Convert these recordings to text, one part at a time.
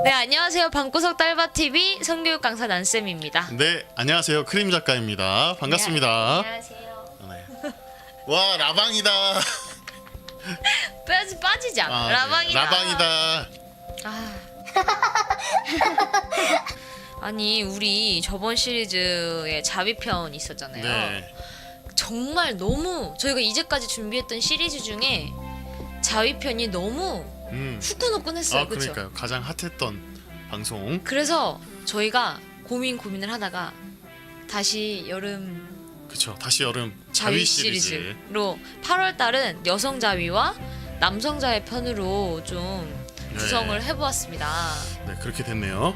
네, 안녕하세요. 방구석 딸바TV 성교육 강사 난쌤입니다. 네, 안녕하세요. 크림 작가입니다. 반갑습니다. 안녕하세요. 네. 와, 라방이다. 빠지지 않아. 네. 라방이다. 라방이다. 아니, 우리 저번 시리즈에 자비편 있었잖아요. 네. 정말 너무 저희가 이제까지 준비했던 시리즈 중에 자위편이 너무 후끈후끈했어요. 그렇죠? 그러니까요. 가장 핫했던 방송. 그래서 저희가 고민을 하다가 다시 여름 그렇죠. 다시 여름 자위 자위 시리즈. 시리즈로 8월 달은 여성 자위와 남성 자위 편으로 좀 구성을 해보았습니다. 네, 그렇게 됐네요.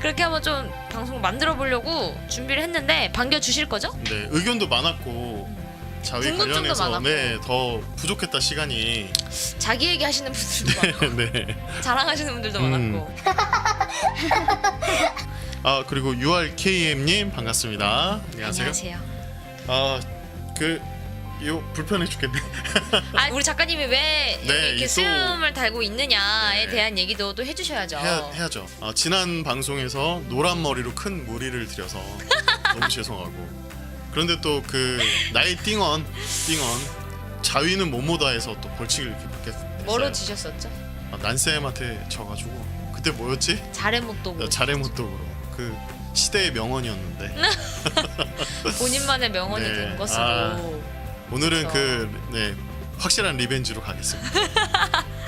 그렇게 한번 좀 방송 만들어 보려고 준비를 했는데 반겨 주실 거죠? 네, 의견도 많았고 자위 궁금증도 관련해서 많았고. 네, 더 부족했다 시간이. 자기 얘기 하시는 분들도 많고 네. 자랑하시는 분들도 많았고. 그리고 URKM님 반갑습니다. 안녕하세요. 안녕하세요. 이거 불편해 죽겠네. 우리 작가님이 왜 네, 이렇게 또- 수염을 달고 있느냐에 네. 대한 얘기도 또 해주셔야죠. 해야죠. 지난 방송에서 노란 머리로 큰 무리를 들여서 너무 죄송하고. 그런데 또 그 나의 띵언 자위는 뭐뭐다해서 또 벌칙을 이렇게 받게 됐어요. 멀어지셨었죠? 난쌤한테 져가지고 그때 뭐였지? 자레못도 자레못독으로 그 시대의 명언이었는데 본인만의 명언이 네. 된 것으로. 오늘은 그렇죠. 확실한 리벤지로 가겠습니다.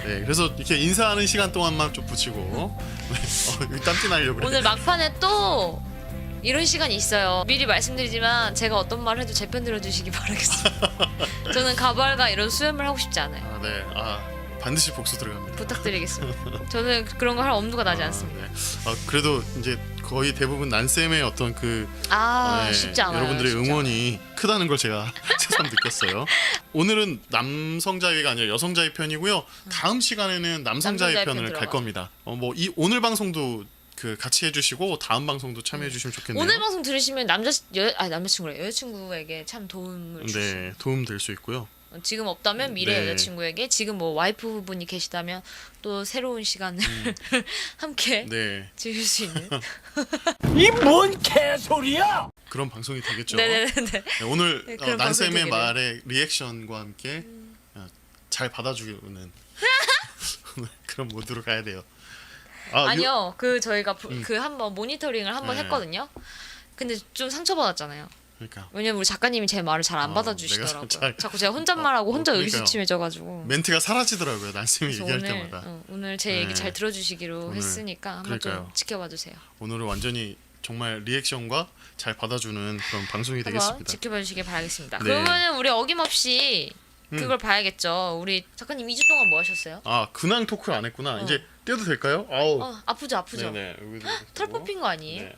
네, 그래서 이렇게 인사하는 시간 동안만 좀 붙이고 땀띠 나려고 그래. 오늘 막판에 또 이런 시간이 있어요. 미리 말씀드리지만 제가 어떤 말 해도 제 편 들어주시기 바라겠습니다. 저는 가발과 이런 수염을 하고 싶지 않아요. 네, 반드시 복수 들어갑니다. 부탁드리겠습니다. 저는 그런 거 할 엄두가 나지 않습니다. 네. 그래도 이제 거의 대부분 난쌤의 어떤 쉽지 않아요. 여러분들의 진짜. 응원이 크다는 걸 제가 새삼 느꼈어요. 오늘은 남성 자위가 아니라 여성 자위 편이고요. 다음 시간에는 남성 자위 자위 편 편을 갈 들어가죠. 겁니다. 오늘 방송도 같이 해주시고 다음 방송도 참여해 주시면 좋겠네요. 오늘 방송 들으시면 남자친구래 여자친구에게 참 도움을 주시. 네, 도움 될 수 있고요. 지금 없다면 미래 네. 여자친구에게, 지금 뭐 와이프분이 계시다면 또 새로운 시간을 함께 네, 즐길 수 있는. 이 뭔 개소리야! 그런 방송이 되겠죠. 네네네. 네, 오늘 네, 그런 방송이 난쌤의 되겠네요. 말에 리액션과 함께 잘 받아주는 그런 모드로 가야 돼요. 아니요, 저희가 그 한번 모니터링을 한번 네. 했거든요. 근데 좀 상처받았잖아요. 그러니까 왜냐면 우리 작가님이 제 말을 잘 안 내가 받아주시더라고요. 잘- 자꾸 제가 혼잣말하고 혼자 그러니까요. 의기소침해져가지고. 멘트가 사라지더라고요. 난쌤이 그래서 얘기할 오늘, 때마다. 오늘 제 얘기 네. 잘 들어주시기로 오늘, 했으니까 한번 좀 그러니까요. 지켜봐 주세요. 오늘은 완전히 정말 리액션과 잘 받아주는 그런 방송이 한번 되겠습니다. 지켜봐 주시길 바라겠습니다. 네. 그러면은 우리 어김없이 그걸 봐야겠죠. 우리 작가님 2주 동안 뭐 하셨어요? 근황 토크 안 했구나. 이제 떼도 될까요? 아우. 아프죠. 네네. 여기도 털 있고. 뽑힌 거 아니에요? 네.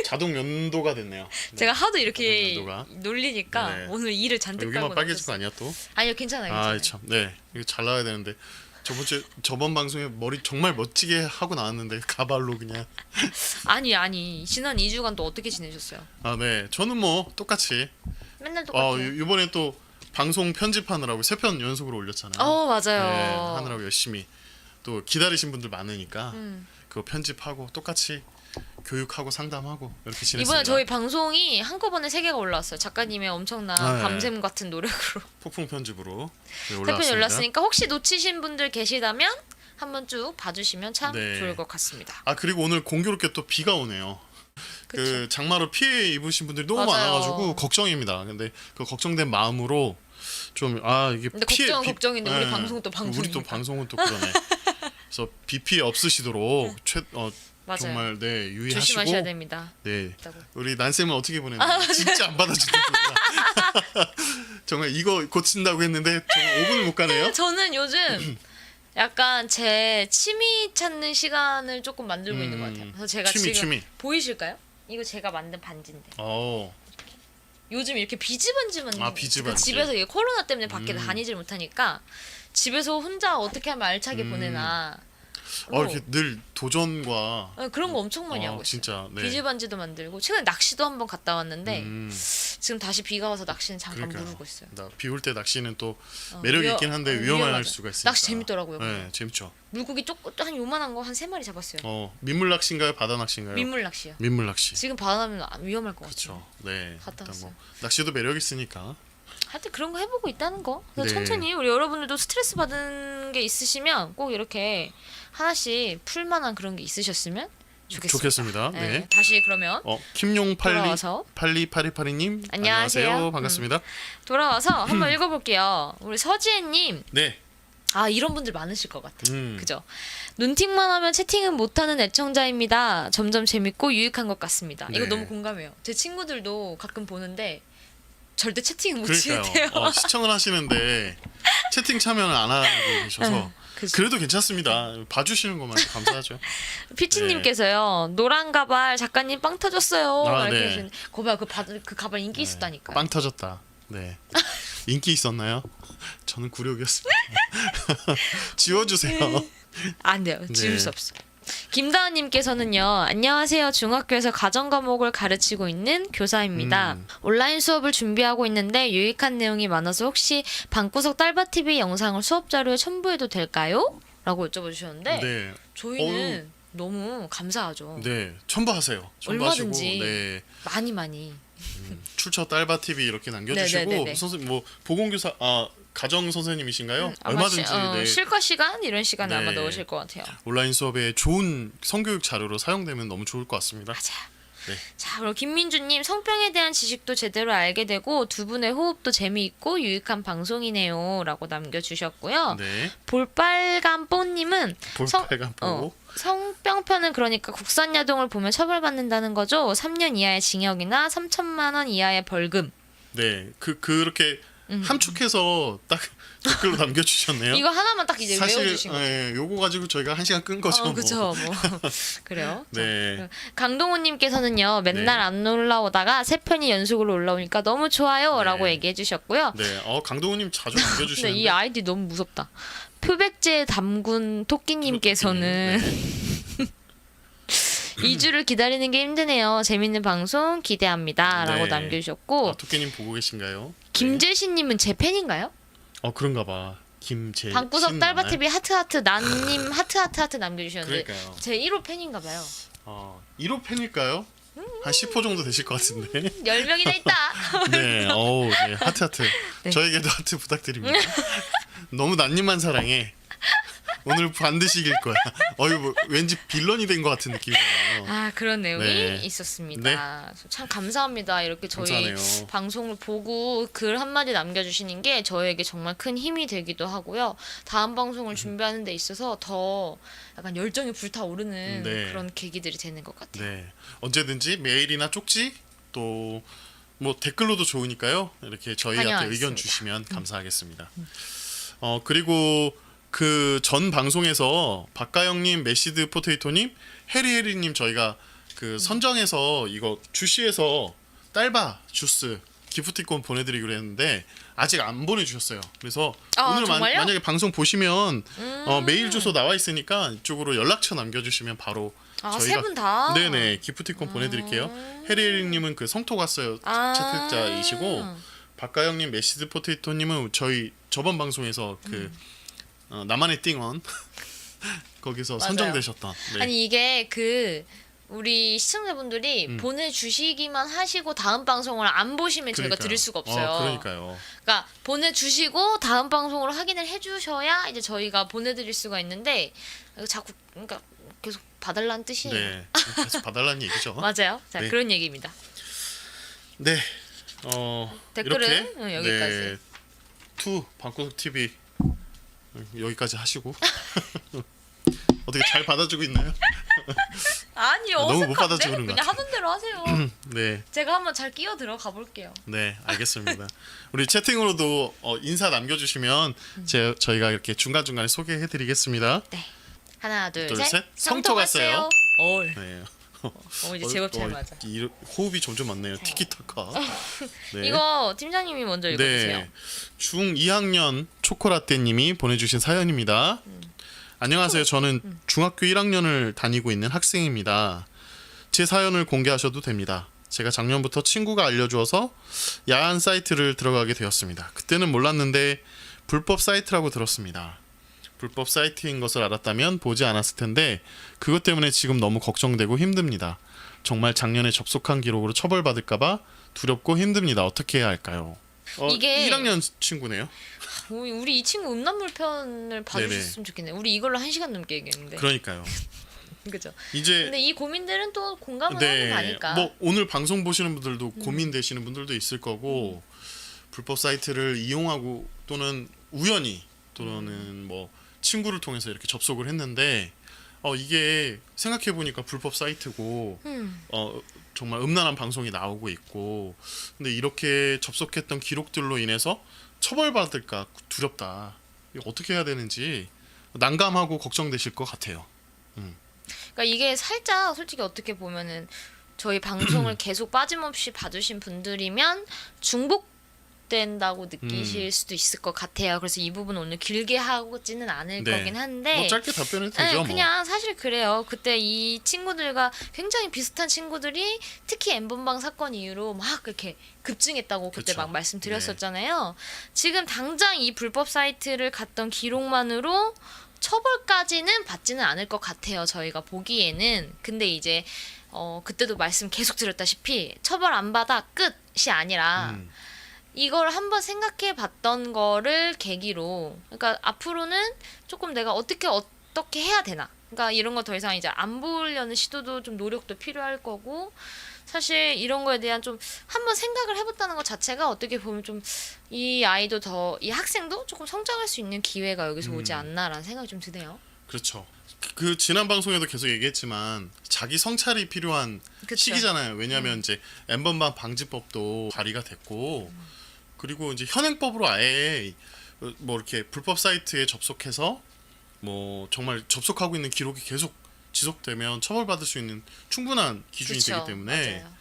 자동 연도가 됐네요. 네. 제가 하도 이렇게 연도가. 놀리니까 네. 오늘 이를 잔뜩 여기만 깔고 빨개진 거 나왔어요. 아니야 또? 아니요, 괜찮아요. 참. 네. 이거 잘 나와야 되는데. 저번 방송에 머리 정말 멋지게 하고 나왔는데 가발로 그냥. 아니 지난 2주간 또 어떻게 지내셨어요? 네. 저는 뭐 똑같이. 맨날 똑같아요. 이번에 또 방송 편집하느라고 3편 연속으로 올렸잖아요. 맞아요. 네, 하느라고 열심히 또 기다리신 분들 많으니까 음. 그거 편집하고 똑같이 교육하고 상담하고 이렇게 지냈습니다. 이번에 저희 방송이 한꺼번에 3개가 올라왔어요. 작가님의 엄청난 네. 밤샘 같은 노력으로 폭풍 편집으로 3편이 올랐으니까 혹시 놓치신 분들 계시다면 한번 쭉 봐주시면 참 네. 좋을 것 같습니다. 그리고 오늘 공교롭게 또 비가 오네요. 그쵸? 장마로 피해 입으신 분들이 너무 맞아요. 많아가지고 걱정입니다. 근데 그 걱정된 마음으로 좀 이게 근데 피해 걱정은 걱정인데 우리 네. 방송은 또 방송이니까. 우리 또 방송은 또 그러네. 그래서 비 피해 없으시도록 맞아요. 정말 유의하시고 조심하셔야 됩니다. 네. 있다고. 우리 난쌤은 어떻게 보냈나요? 진짜 안 받아준다. 정말 이거 고친다고 했는데 정말 5분을 못 가네요. 저는 요즘 약간 제 취미 찾는 시간을 조금 만들고 있는 것 같아요. 그래서 제가 지금 취미. 보이실까요? 이거 제가 만든 반지인데 요즘 이렇게 비즈반지만 비즈반지. 집에서 이게 코로나 때문에 밖에 다니질 못하니까 집에서 혼자 어떻게 하면 알차게 보내나 이렇게 늘 도전과 그런 거 엄청 많이 하고 있어요. 진짜. 네. 비즈 반지도 만들고 최근에 낚시도 한번 갔다 왔는데 음, 지금 다시 비가 와서 낚시는 잠깐 그러니까요. 미루고 있어요. 비올 때 낚시는 또 매력이 있긴 한데 위험할 위험하죠. 수가 있으니까. 낚시 재밌더라고요. 네, 재밌죠. 물고기 한 요만한 거 한 3마리 잡았어요. 민물 낚시인가요? 바다 낚시인가요? 민물 낚시요. 민물 낚시. 지금 바다 나면 위험할 것 그렇죠. 같아요. 네. 갔다 일단 왔어요. 낚시도 매력 있으니까. 하여튼 그런 거 해보고 있다는 거. 그래서 네. 천천히 우리 여러분들도 스트레스 받은 게 있으시면 꼭 이렇게 하나씩 풀만한 그런 게 있으셨으면 좋겠습니다. 네. 다시 그러면 돌아와서. 김용828282님 안녕하세요. 반갑습니다. 돌아와서 한번 읽어볼게요. 우리 서지혜님. 네. 이런 분들 많으실 것 같아. 음. 그죠? 눈팅만 하면 채팅은 못하는 애청자입니다. 점점 재밌고 유익한 것 같습니다. 이거 네. 너무 공감해요. 제 친구들도 가끔 보는데 절대 채팅을 못 그러니까요. 치는데요. 시청을 하시는데 채팅 참여는 안 하고 계셔서 그죠. 그래도 괜찮습니다. 봐주시는 것만 감사하죠. 피치님께서요. 노란 가발 작가님 빵 터졌어요. 아, 이렇게 네. 하시는 거 봐요. 그 가발 인기 있었다니까요. 빵 터졌다. 네. 인기 있었나요? 저는 굴욕이었습니다. 지워주세요. 안 돼요. 지울 네. 수 없어. 김다은님께서는요. 안녕하세요. 중학교에서 가정 과목을 가르치고 있는 교사입니다. 온라인 수업을 준비하고 있는데 유익한 내용이 많아서 혹시 방구석 딸바TV 영상을 수업 자료에 첨부해도 될까요? 라고 여쭤봐 주셨는데 네. 저희는 너무 감사하죠. 네. 첨부하세요. 첨부하시고 얼마든지. 네. 많이 출처 딸바 TV 이렇게 남겨주시고 네네네네. 선생님 뭐 보건교사 가정 선생님이신가요? 아마 얼마든지 네. 실과 시간 이런 시간에 네. 아마 넣으실 것 같아요. 온라인 수업에 좋은 성교육 자료로 사용되면 너무 좋을 것 같습니다. 맞아요. 네. 자, 그리고 김민주님 성병에 대한 지식도 제대로 알게 되고 두 분의 호흡도 재미있고 유익한 방송이네요라고 남겨주셨고요. 네. 볼빨간 뽀님은 볼빨간 뽀. 성병편은 그러니까 국산 야동을 보면 처벌받는다는 거죠. 3년 이하의 징역이나 3천만 원 이하의 벌금. 네. 그렇게 함축해서 딱 댓글로 남겨주셨네요. 이거 하나만 딱 이제 외워주신 거죠. 네, 요거 가지고 저희가 1시간 끈 거죠. 그렇죠. 뭐 그래요. 네. 자, 강동우님께서는요. 맨날 네. 안 올라오다가 세 편이 연속으로 올라오니까 너무 좋아요라고 네. 얘기해주셨고요. 네. 강동우님 자주 근데 남겨주시는데. 이 아이디 너무 무섭다. 표백제 담군 토끼님께서는 네. 2주를 기다리는 게 힘드네요. 재밌는 방송 기대합니다라고 네. 남겨주셨고 토끼님 보고 계신가요? 김재신님은 제 팬인가요? 그런가봐. 김재. 방구석 딸바 TV 하트 난님 하트 남겨주셨는데 그러니까요. 제 1호 팬인가봐요. 1호 팬일까요? 한 10호 정도 되실 것 같은데. 10명이나 있다. 네, 네, 하트. 네. 저에게도 하트 부탁드립니다. 너무 난님만 사랑해. 오늘 반드시 이길 거야. 이거 뭐 왠지 빌런이 된 것 같은 느낌이잖아요. 그런 내용이 네. 있었습니다. 참 감사합니다. 이렇게 저희 감사하네요. 방송을 보고 글 한마디 남겨주시는 게 저에게 정말 큰 힘이 되기도 하고요. 다음 방송을 준비하는 데 있어서 더 약간 열정이 불타오르는 네. 그런 계기들이 되는 것 같아요. 네, 언제든지 메일이나 쪽지 또 뭐 댓글로도 좋으니까요. 이렇게 저희한테 환영하겠습니다. 의견 주시면 감사하겠습니다. 그리고 그 전 방송에서 박가영님, 메시드 포테이토님, 해리해리님 저희가 그 선정해서 이거 주시해서 딸바 주스 기프티콘 보내드리기로 했는데 아직 안 보내주셨어요. 그래서 오늘 정말요? 만약에 방송 보시면 메일 주소 나와 있으니까 이쪽으로 연락처 남겨주시면 바로 세 분 다? 네네 기프티콘 보내드릴게요. 해리해리님은 그 성토 갔어요 채택자이시고 박가영님, 메시드 포테이토님은 저희 저번 방송에서 그 나만의 띵원 거기서 맞아요. 선정되셨던. 네. 아니 이게 우리 시청자분들이 보내주시기만 하시고 다음 방송을 안 보시면 제가 그러니까요. 드릴 수가 없어요. 그러니까요. 그러니까 보내주시고 다음 방송으로 확인을 해주셔야 이제 저희가 보내드릴 수가 있는데 자꾸 그러니까 계속 봐달라는 뜻이에요. 네. 계속 봐달라는 얘기죠. 맞아요. 자 네. 그런 얘기입니다. 네. 댓글은 이렇게 여기까지. 네, 투 방구석 TV 여기까지 하시고 어떻게 잘 받아주고 있나요? 아니요. 너무 못 어색한데? 받아주고 그런 것 그냥 같아요. 하던 대로 하세요. 네. 제가 한번 잘 끼어 들어가 볼게요. 네, 알겠습니다. 우리 채팅으로도 인사 남겨주시면 저희가 이렇게 중간중간에 소개해드리겠습니다. 하나 둘 둘, 셋. 셋. 성토 갔어요. 네. 네. 이제 제법 잘 맞아. 호흡이 점점 많네요. 티키타카. 네. 이거 팀장님이 먼저 읽어주세요. 네. 중 2학년 초코라떼님이 보내주신 사연입니다. 안녕하세요. 저는 중학교 1학년을 다니고 있는 학생입니다. 제 사연을 공개하셔도 됩니다. 제가 작년부터 친구가 알려주어서 야한 사이트를 들어가게 되었습니다. 그때는 몰랐는데 불법 사이트라고 들었습니다. 불법 사이트인 것을 알았다면 보지 않았을 텐데 그것 때문에 지금 너무 걱정되고 힘듭니다. 정말 작년에 접속한 기록으로 처벌받을까봐 두렵고 힘듭니다. 어떻게 해야 할까요? 이게 1학년 친구네요. 우리 이 친구 음란물 편을 봐주셨으면 좋겠네요. 우리 이걸로 1시간 넘게 얘기했는데. 그러니까요. 그죠. 이제 근데 이 고민들은 또 공감을 하는 거니까. 뭐 오늘 방송 보시는 분들도 고민되시는 분들도 있을 거고 불법 사이트를 이용하고 또는 우연히 또는 뭐 친구를 통해서 이렇게 접속을 했는데 이게 생각해 보니까 불법 사이트고 정말 음란한 방송이 나오고 있고 근데 이렇게 접속했던 기록들로 인해서 처벌받을까 두렵다. 이거 어떻게 해야 되는지 난감하고 걱정되실 것 같아요. 그러니까 이게 살짝 솔직히 어떻게 보면은 저희 방송을 계속 빠짐없이 봐주신 분들이면 중복된다고 느끼실 수도 있을 것 같아요. 그래서 이 부분 오늘 길게 하고지는 않을 네. 거긴 한데 뭐 짧게 답변해도 되죠. 네, 뭐. 그냥 사실 그래요. 그때 이 친구들과 굉장히 비슷한 친구들이 특히 엠번방 사건 이후로 막 이렇게 급증했다고 그때 그쵸. 막 말씀드렸었잖아요. 지금 당장 이 불법 사이트를 갔던 기록만으로 처벌까지는 받지는 않을 것 같아요. 저희가 보기에는. 근데 이제 그때도 말씀 계속 드렸다시피 처벌 안 받아 끝이 아니라 이걸 한번 생각해 봤던 거를 계기로 그러니까 앞으로는 조금 내가 어떻게 해야 되나 그러니까 이런 거 더 이상 이제 안 보려는 시도도 좀 노력도 필요할 거고 사실 이런 거에 대한 좀 한번 생각을 해봤다는 것 자체가 어떻게 보면 좀 이 아이도 이 학생도 조금 성장할 수 있는 기회가 여기서 오지 않나라는 생각이 좀 드네요. 그렇죠. 그 지난 방송에도 계속 얘기했지만 자기 성찰이 필요한 그쵸. 시기잖아요. 왜냐하면 이제 엠번방 방지법도 발의가 됐고 그리고 이제 현행법으로 아예 뭐 이렇게 불법 사이트에 접속해서 뭐 정말 접속하고 있는 기록이 계속 지속되면 처벌받을 수 있는 충분한 기준이 그쵸. 되기 때문에 맞아요.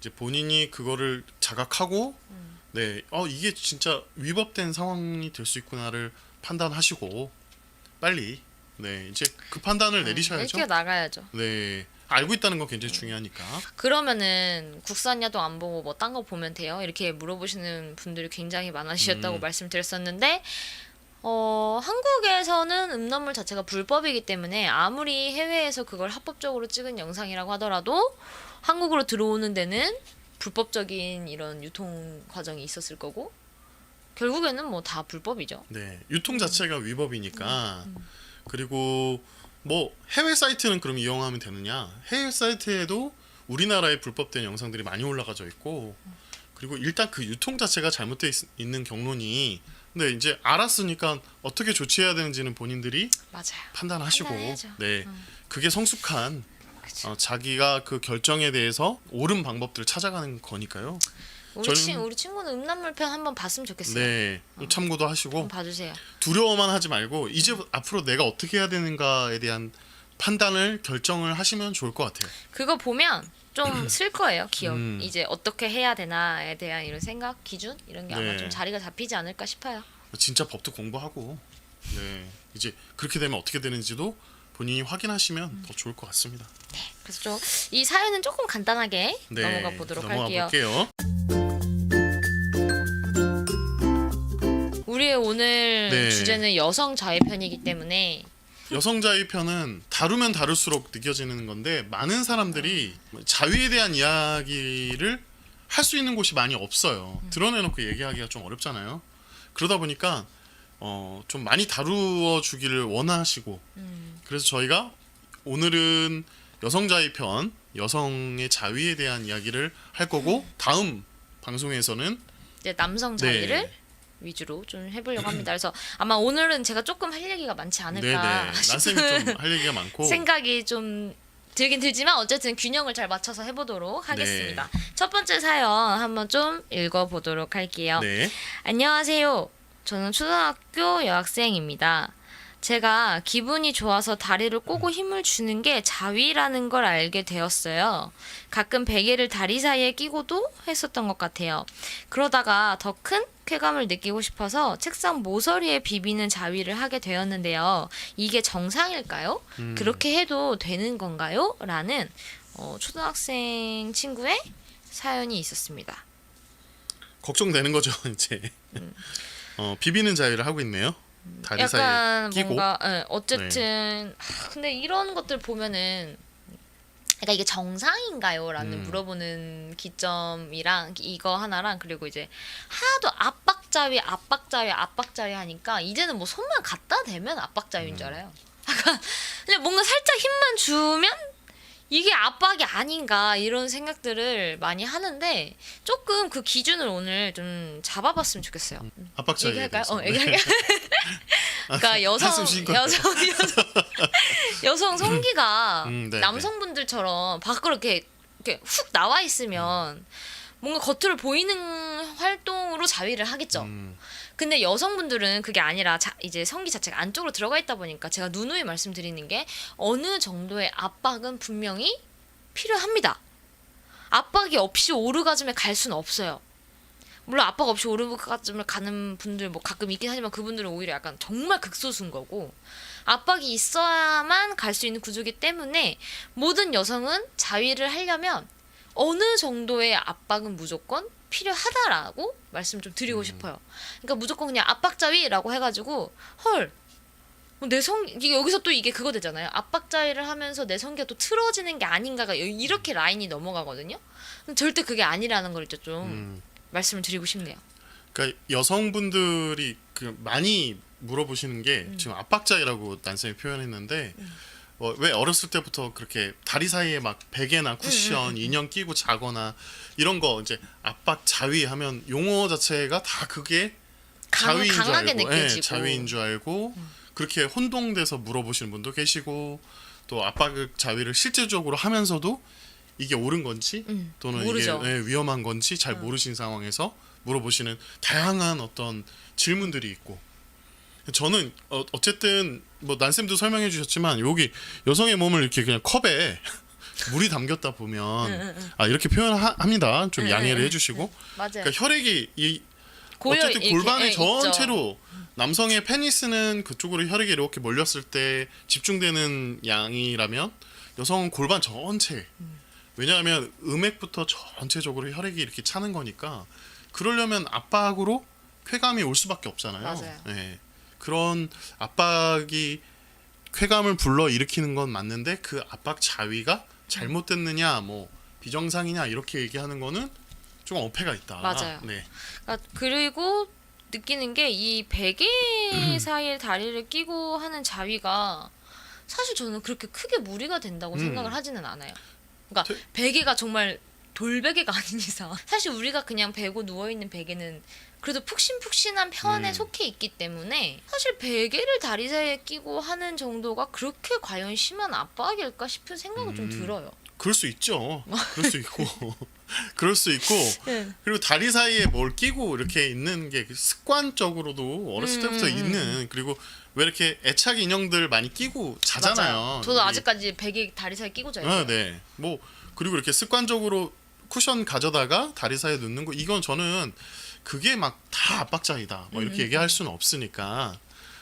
이제 본인이 그거를 자각하고 네, 이게 진짜 위법된 상황이 될 수 있구나를 판단하시고 빨리 네 이제 그 판단을 내리셔야죠. 이렇게 나가야죠. 네, 알고 있다는 건 굉장히 중요하니까. 그러면은 국산 야동 안 보고 뭐 딴 거 보면 돼요? 이렇게 물어보시는 분들이 굉장히 많으셨다고 말씀드렸었는데 한국에서는 음란물 자체가 불법이기 때문에 아무리 해외에서 그걸 합법적으로 찍은 영상이라고 하더라도 한국으로 들어오는 데는 불법적인 이런 유통 과정이 있었을 거고 결국에는 뭐 다 불법이죠. 네, 유통 자체가 위법이니까. 그리고 뭐 해외 사이트는 그럼 이용하면 되느냐? 해외 사이트에도 우리나라의 불법된 영상들이 많이 올라가져 있고 그리고 일단 그 유통 자체가 잘못되어 있는 경로니 근데 이제 알았으니까 어떻게 조치해야 되는지는 본인들이 맞아요. 판단하시고 판단해야죠. 네 그게 성숙한 자기가 그 결정에 대해서 옳은 방법들을 찾아가는 거니까요. 우리 친구는 음란물 편 한번 봤으면 좋겠어요. 네, 참고도 하시고 한번 봐주세요. 두려워만 하지 말고 이제 앞으로 내가 어떻게 해야 되는가에 대한 판단을 결정을 하시면 좋을 것 같아요. 그거 보면 좀 쓸 거예요. 기억. 이제 어떻게 해야 되나에 대한 이런 생각, 기준 이런 게 아마 네. 좀 자리가 잡히지 않을까 싶어요. 진짜 법도 공부하고 네 이제 그렇게 되면 어떻게 되는지도 본인이 확인하시면 더 좋을 것 같습니다. 그래서 좀 이 사연은 조금 간단하게 네, 넘어가 보도록 넘어가 할게요. 볼게요. 우리의 오늘 네. 주제는 여성 자해 편이기 때문에 여성자의 편은 다루면 다룰수록 느껴지는 건데 많은 사람들이 자위에 대한 이야기를 할 수 있는 곳이 많이 없어요. 드러내놓고 얘기하기가 좀 어렵잖아요. 그러다 보니까 좀 많이 다루어 주기를 원하시고 그래서 저희가 오늘은 여성자의 편, 여성의 자위에 대한 이야기를 할 거고 다음 방송에서는 이제 남성 자해를 위주로 좀 해보려고 합니다. 그래서 아마 오늘은 제가 조금 할 얘기가 많지 않을까 난쌤이 싶은 좀 할 얘기가 많고 생각이 좀 들긴 들지만 어쨌든 균형을 잘 맞춰서 해보도록 하겠습니다. 첫 번째 사연 한번 좀 읽어보도록 할게요. 네. 안녕하세요. 저는 초등학교 여학생입니다. 제가 기분이 좋아서 다리를 꼬고 힘을 주는 게 자위라는 걸 알게 되었어요. 가끔 베개를 다리 사이에 끼고도 했었던 것 같아요. 그러다가 더 큰 쾌감을 느끼고 싶어서 책상 모서리에 비비는 자위를 하게 되었는데요. 이게 정상일까요? 그렇게 해도 되는 건가요? 라는 초등학생 친구의 사연이 있었습니다. 걱정되는 거죠 이제. 비비는 자위를 하고 있네요. 다리 사이에 약간 끼고. 뭔가 어쨌든 근데 이런 것들 보면은 그러니까 이게 정상인가요?라는 물어보는 기점이랑 이거 하나랑 그리고 이제 하도 압박자위 하니까 이제는 뭐 손만 갖다 대면 압박자위인 줄 알아요. 약간 그냥 뭔가 살짝 힘만 주면 이게 압박이 아닌가 이런 생각들을 많이 하는데 조금 그 기준을 오늘 좀 잡아봤으면 좋겠어요. 압박자위에 얘기할까요? 대해서. 얘기할까요? 그러니까 여성 성기가 네, 남성분들처럼 밖으로 이렇게 훅 나와 있으면 뭔가 겉으로 보이는 활동으로 자위를 하겠죠. 근데 여성분들은 그게 아니라 이제 성기 자체가 안쪽으로 들어가 있다 보니까 제가 누누이 말씀드리는 게 어느 정도의 압박은 분명히 필요합니다. 압박이 없이 오르가즘에 갈 수는 없어요. 물론 압박 없이 오르가즘을 가는 분들 뭐 가끔 있긴 하지만 그분들은 오히려 약간 정말 극소수인 거고 압박이 있어야만 갈 수 있는 구조이기 때문에 모든 여성은 자위를 하려면 어느 정도의 압박은 무조건 필요하다라고 말씀 좀 드리고 싶어요. 그러니까 무조건 그냥 압박자위라고 해가지고 헐 이게 여기서 또 이게 그거 되잖아요. 압박자위를 하면서 내 성기가 또 틀어지는 게 아닌가가 이렇게 라인이 넘어가거든요. 절대 그게 아니라는 걸 이제 좀 말씀을 드리고 싶네요. 그러니까 여성분들이 많이 물어보시는 게 지금 압박자위라고 난쌤이 표현했는데 왜 어렸을 때부터 그렇게 다리 사이에 막 베개나 쿠션, 인형 끼고 자거나 이런 거 이제 압박 자위 하면 용어 자체가 다 그게 자위인 줄 강하게 알고, 느껴지고. 자위인 줄 알고 그렇게 혼동돼서 물어보시는 분도 계시고 또 압박 자위를 실제적으로 하면서도 이게 옳은 건지 또는 모르죠. 이게 위험한 건지 잘 모르신 상황에서 물어보시는 다양한 어떤 질문들이 있고 저는 어쨌든 뭐 난쌤도 설명해 주셨지만 여기 여성의 몸을 이렇게 그냥 컵에 물이 담겼다 보면 이렇게 표현합니다. 좀 양해를 해주시고 맞아요. 그러니까 혈액이 고여 어쨌든 이렇게, 골반의 있죠. 전체로 남성의 페니스는 그쪽으로 혈액이 이렇게 몰렸을 때 집중되는 양이라면 여성은 골반 전체 왜냐하면 음액부터 전체적으로 혈액이 이렇게 차는 거니까 그러려면 압박으로 쾌감이 올 수밖에 없잖아요. 맞아요. 네. 그런 압박이 쾌감을 불러 일으키는 건 맞는데 그 압박 자위가 잘못됐느냐 뭐 비정상이냐 이렇게 얘기하는 거는 좀 어폐가 있다. 맞아요. 네. 그리고 느끼는 게 이 베개 사이에 다리를 끼고 하는 자위가 사실 저는 그렇게 크게 무리가 된다고 생각을 하지는 않아요. 그러니까 베개가 정말 돌베개가 아닌 이상 사실 우리가 그냥 베고 누워있는 베개는 그래도 푹신푹신한 편에 속해 있기 때문에 사실 베개를 다리 사이에 끼고 하는 정도가 그렇게 과연 심한 압박일까 싶은 생각은 좀 들어요. 그럴 수 있죠. 그럴 수 있고 그럴 수 있고 네. 그리고 다리 사이에 뭘 끼고 이렇게 있는 게 습관적으로도 어렸을 때부터 있는 그리고 왜 이렇게 애착 인형들 많이 끼고 자잖아요. 맞아요. 저도 아직까지 베개 다리 사이에 끼고 자요. 네. 뭐 그리고 이렇게 습관적으로 쿠션 가져다가 다리 사이에 넣는 거 이건 저는 그게 막 다 압박자위다 뭐 이렇게 얘기할 수는 없으니까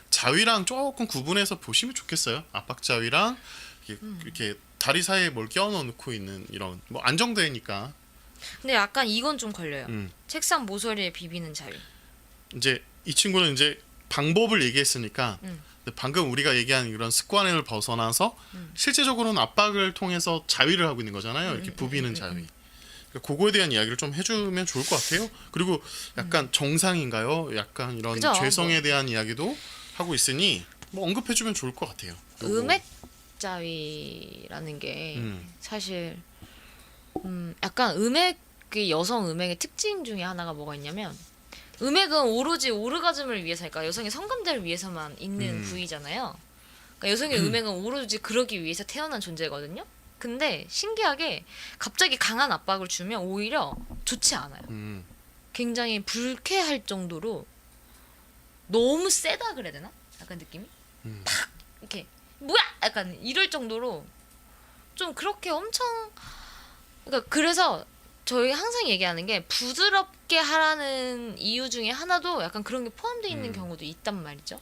자위랑 조금 구분해서 보시면 좋겠어요. 압박자위랑 이렇게 다리 사이에 뭘 끼워넣고 있는 이런 뭐 안정되니까. 근데 약간 이건 좀 걸려요. 음. 책상 모서리에 비비는 자위. 이제 이 친구는 이제 방법을 얘기했으니까 근데 방금 우리가 얘기한 이런 습관을 벗어나서 실제적으로는 압박을 통해서 자위를 하고 있는 거잖아요. 이렇게 부비는 자위. 그러니까 그거에 대한 이야기를 좀 해주면 좋을 것 같아요. 그리고 약간 정상인가요? 약간 이런 그죠, 죄성에 뭐. 대한 이야기도 하고 있으니 뭐 언급해주면 좋을 것 같아요. 요거. 음액자위라는 게 사실 약간 음액이 여성 음액의 특징 중에 하나가 뭐가 있냐면 음액은 오로지 오르가즘을 위해서 그러니까 여성의 성감대를 위해서만 있는 부위잖아요. 그러니까 여성의 음액은 오로지 그러기 위해서 태어난 존재거든요. 근데 신기하게 갑자기 강한 압박을 주면 오히려 좋지 않아요. 굉장히 불쾌할 정도로 너무 세다 그래야 되나? 약간 느낌이? 팍! 이렇게 뭐야! 약간 이럴 정도로 좀 그렇게 엄청 그러니까 그래서 저희 항상 얘기하는 게 부드럽게 하라는 이유 중에 하나도 약간 그런 게 포함되어 있는 경우도 있단 말이죠.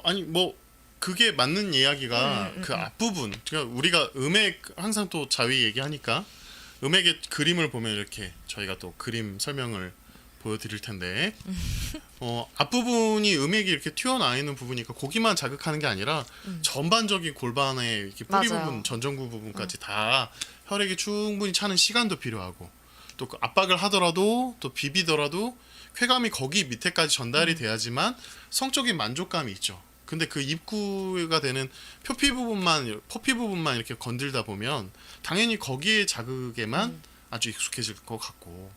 아니 뭐 그게 맞는 이야기가 그 앞부분, 그러니까 우리가 음액 항상 또 자위 얘기하니까 음액의 그림을 보면 이렇게 저희가 또 그림 설명을 보여드릴 텐데 앞부분이 음액이 이렇게 튀어나와 있는 부분이니까 거기만 자극하는 게 아니라 전반적인 골반의 이렇게 뿌리 맞아요. 부분, 전전구 부분까지 다 혈액이 충분히 차는 시간도 필요하고 또 그 압박을 하더라도 또 비비더라도 쾌감이 거기 밑에까지 전달이 돼야지만 성적인 만족감이 있죠. 근데 그 입구가 되는 표피 부분만 이렇게 건들다 보면 당연히 거기에 자극에만 아주 익숙해질 것 같고.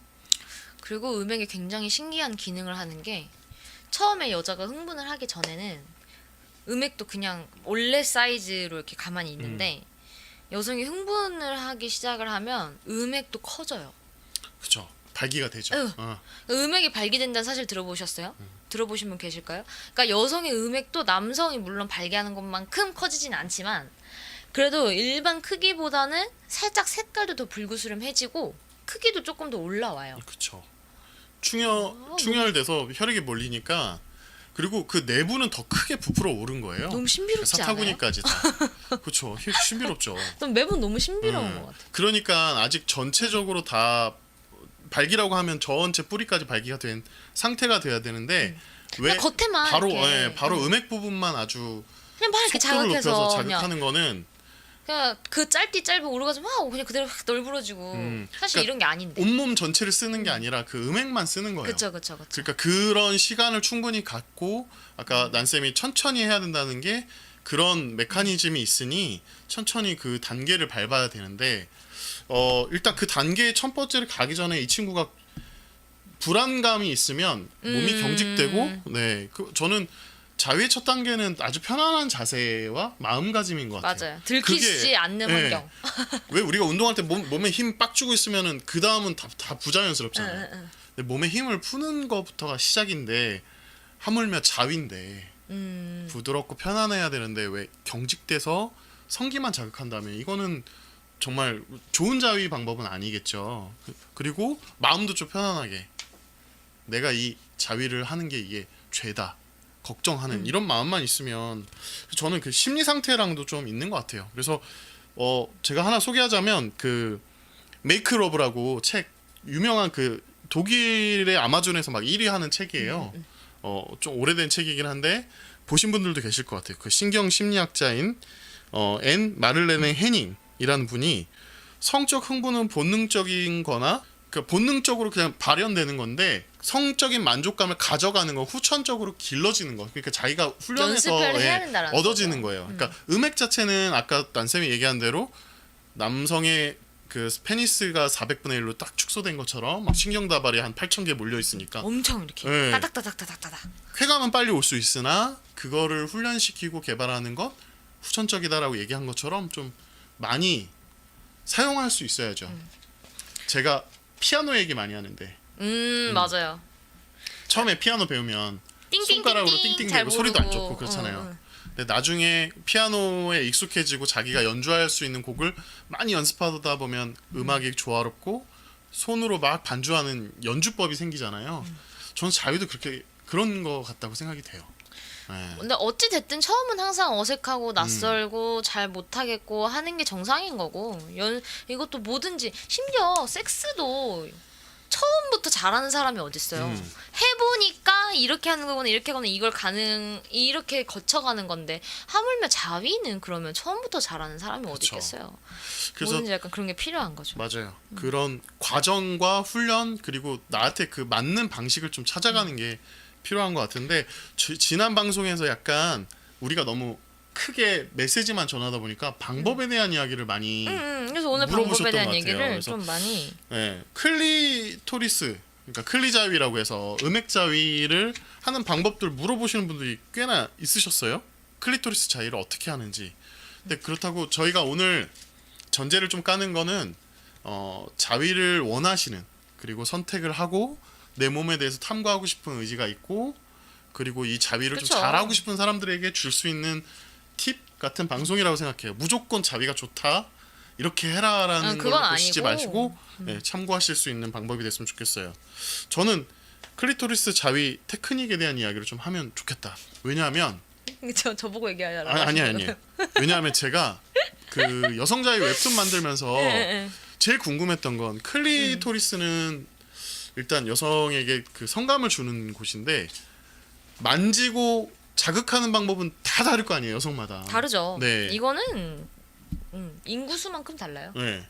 그리고 음액이 굉장히 신기한 기능을 하는 게 처음에 여자가 흥분을 하기 전에는 음액도 그냥 원래 사이즈로 이렇게 가만히 있는데 여성이 흥분을 하기 시작을 하면 음액도 커져요. 그쵸. 발기가 되죠. 응. 음액이 발기된다는 사실 들어보셨어요? 들어보신 분 계실까요? 그러니까 여성의 음액도 남성이 물론 발기하는 것만큼 커지진 않지만 그래도 일반 크기보다는 살짝 색깔도 더 불그스름해지고 크기도 조금 더 올라와요. 그쵸. 충혈돼서 혈액이 몰리니까 그리고 그 내부는 더 크게 부풀어 오른 거예요. 너무 신비롭지 않아요? 사타구니까지 다. 그쵸. 신비롭죠. 좀 매번 너무 신비로운 것 같아. 그러니까 아직 전체적으로 다 발기라고 하면 전체 뿌리까지 발기가 된 상태가 돼야 되는데 왜 그냥 겉에만 바로 이렇게. 바로 음액 부분만 아주 그냥 막 이렇게 속도를 자극해서 높여서 그냥 자극하는 거는 그 짧은 오르가즘 하고 그냥 그대로 확 널브러지고 사실 그러니까 이런 게 아닌데. 온몸 전체를 쓰는 게 아니라 그 음액만 쓰는 거예요. 그쵸. 그러니까 그런 시간을 충분히 갖고 아까 난쌤이 천천히 해야 된다는 게 그런 메커니즘이 있으니 천천히 그 단계를 밟아야 되는데 일단 그 단계의 첫 번째를 가기 전에 이 친구가 불안감이 있으면 몸이 경직되고 저는 자위의 첫 단계는 아주 편안한 자세와 마음가짐인 것 같아요. 맞아요. 들키지 그게, 않는 환경. 왜 우리가 운동할 때 몸에 힘 빡 주고 있으면은 그 다음은 다 부자연스럽잖아요. 근데 몸에 힘을 푸는 것부터가 시작인데 하물며 자위인데 부드럽고 편안해야 되는데 왜 경직돼서 성기만 자극한다면 이거는 정말 좋은 자위 방법은 아니겠죠. 그리고 마음도 좀 편안하게 내가 이 자위를 하는 게 이게 죄다 걱정하는 이런 마음만 있으면 저는 그 심리 상태랑도 좀 있는 것 같아요. 그래서 제가 하나 소개하자면 그 메이크 러브라고 책 유명한 그 독일의 아마존에서 막 1위 하는 책이에요. 좀 오래된 책이긴 한데 보신 분들도 계실 것 같아요. 그 신경 심리학자인 앤 마를레네 헤닝이라는 분이 성적 흥분은 본능적인 거나 그러니까 본능적으로 그냥 발현되는 건데 성적인 만족감을 가져가는 건 후천적으로 길러지는 거. 그러니까 자기가 훈련해서 연습을 해야 된다라는 얻어지는 거예요. 그러니까 음액 자체는 아까 난쌤이 얘기한 대로 남성의 그 페니스가 400분의 1로 딱 축소된 것처럼 막 신경다발이 한 8,000개 몰려 있으니까 엄청 이렇게 네. 따닥따닥따닥따닥. 쾌감은 빨리 올 수 있으나 그거를 훈련시키고 개발하는 건 후천적이다라고 얘기한 것처럼 좀 많이 사용할 수 있어야죠. 제가 피아노 얘기 많이 하는데 맞아요. 처음에 피아노 배우면 띵띵띵띵 손가락으로 잘 띵띵대고 소리도 안 모르고. 좋고 그렇잖아요. 근데 나중에 피아노에 익숙해지고 자기가 연주할 수 있는 곡을 많이 연습하다 보면 음악이 조화롭고 손으로 막 반주하는 연주법이 생기잖아요. 저는 자유도 그런 거 같다고 생각이 돼요. 네. 근데 어찌 됐든 처음은 항상 어색하고 낯설고 잘 못하겠고 하는 게 정상인 거고 이것도 뭐든지 심지어 섹스도 처음부터 잘하는 사람이 어딨어요. 해보니까 이렇게 하는 거구나 이렇게 하거나 이렇게 거쳐가는 건데 하물며 자위는 그러면 처음부터 잘하는 사람이 어디 그쵸. 있겠어요. 그래서 뭐든지 약간 그런 게 필요한 거죠. 맞아요. 그런 과정과 훈련 그리고 나한테 그 맞는 방식을 좀 찾아가는 게 필요한 것 같은데 지난 방송에서 약간 우리가 너무 크게 메시지만 전하다 보니까 방법에 대한 이야기를 많이 그래서 오늘 방법에 물어보셨던 대한 것 같아요. 얘기를 그래서 좀 많이 클리토리스 그러니까 클리자위라고 해서 음액자위를 하는 방법들 물어보시는 분들이 꽤나 있으셨어요. 클리토리스 자위를 어떻게 하는지. 근데 그렇다고 저희가 오늘 전제를 좀 까는 거는 자위를 원하시는 그리고 선택을 하고 내 몸에 대해서 탐구하고 싶은 의지가 있고 그리고 이 자위를 그쵸. 좀 잘하고 싶은 사람들에게 줄 수 있는 팁 같은 방송이라고 생각해요. 무조건 자위가 좋다 이렇게 해라라는 그건 걸 보시지 아니고. 마시고 네, 참고하실 수 있는 방법이 됐으면 좋겠어요. 저는 클리토리스 자위 테크닉에 대한 이야기를 좀 하면 좋겠다. 왜냐하면 저보고 얘기하려고 아니에요. 왜냐하면 제가 그 여성 자위 웹툰 만들면서 네. 제일 궁금했던 건 클리토리스는 일단 여성에게 그 성감을 주는 곳인데 만지고 자극하는 방법은 다 다를 거 아니에요, 여성마다. 다르죠. 네. 이거는 인구수만큼 달라요. 네.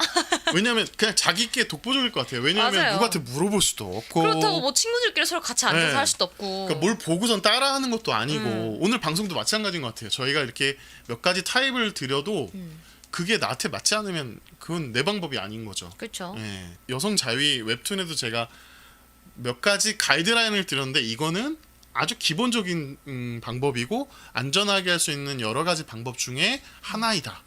왜냐면 그냥 자기께 독보적일 것 같아요. 왜냐면 맞아요. 누구한테 물어볼 수도 없고. 그렇다고 뭐 친구들끼리 서로 같이 앉아서 네. 할 수도 없고. 그러니까 뭘 보고선 따라하는 것도 아니고 오늘 방송도 마찬가지인 것 같아요. 저희가 이렇게 몇 가지 타입을 드려도 그게 나한테 맞지 않으면 그건 내 방법이 아닌 거죠. 그렇죠. 네. 여성 자위 웹툰에도 제가 몇 가지 가이드라인을 드렸는데 이거는 아주 기본적인 방법이고 안전하게 할 수 있는 여러 가지 방법 중에 하나이다.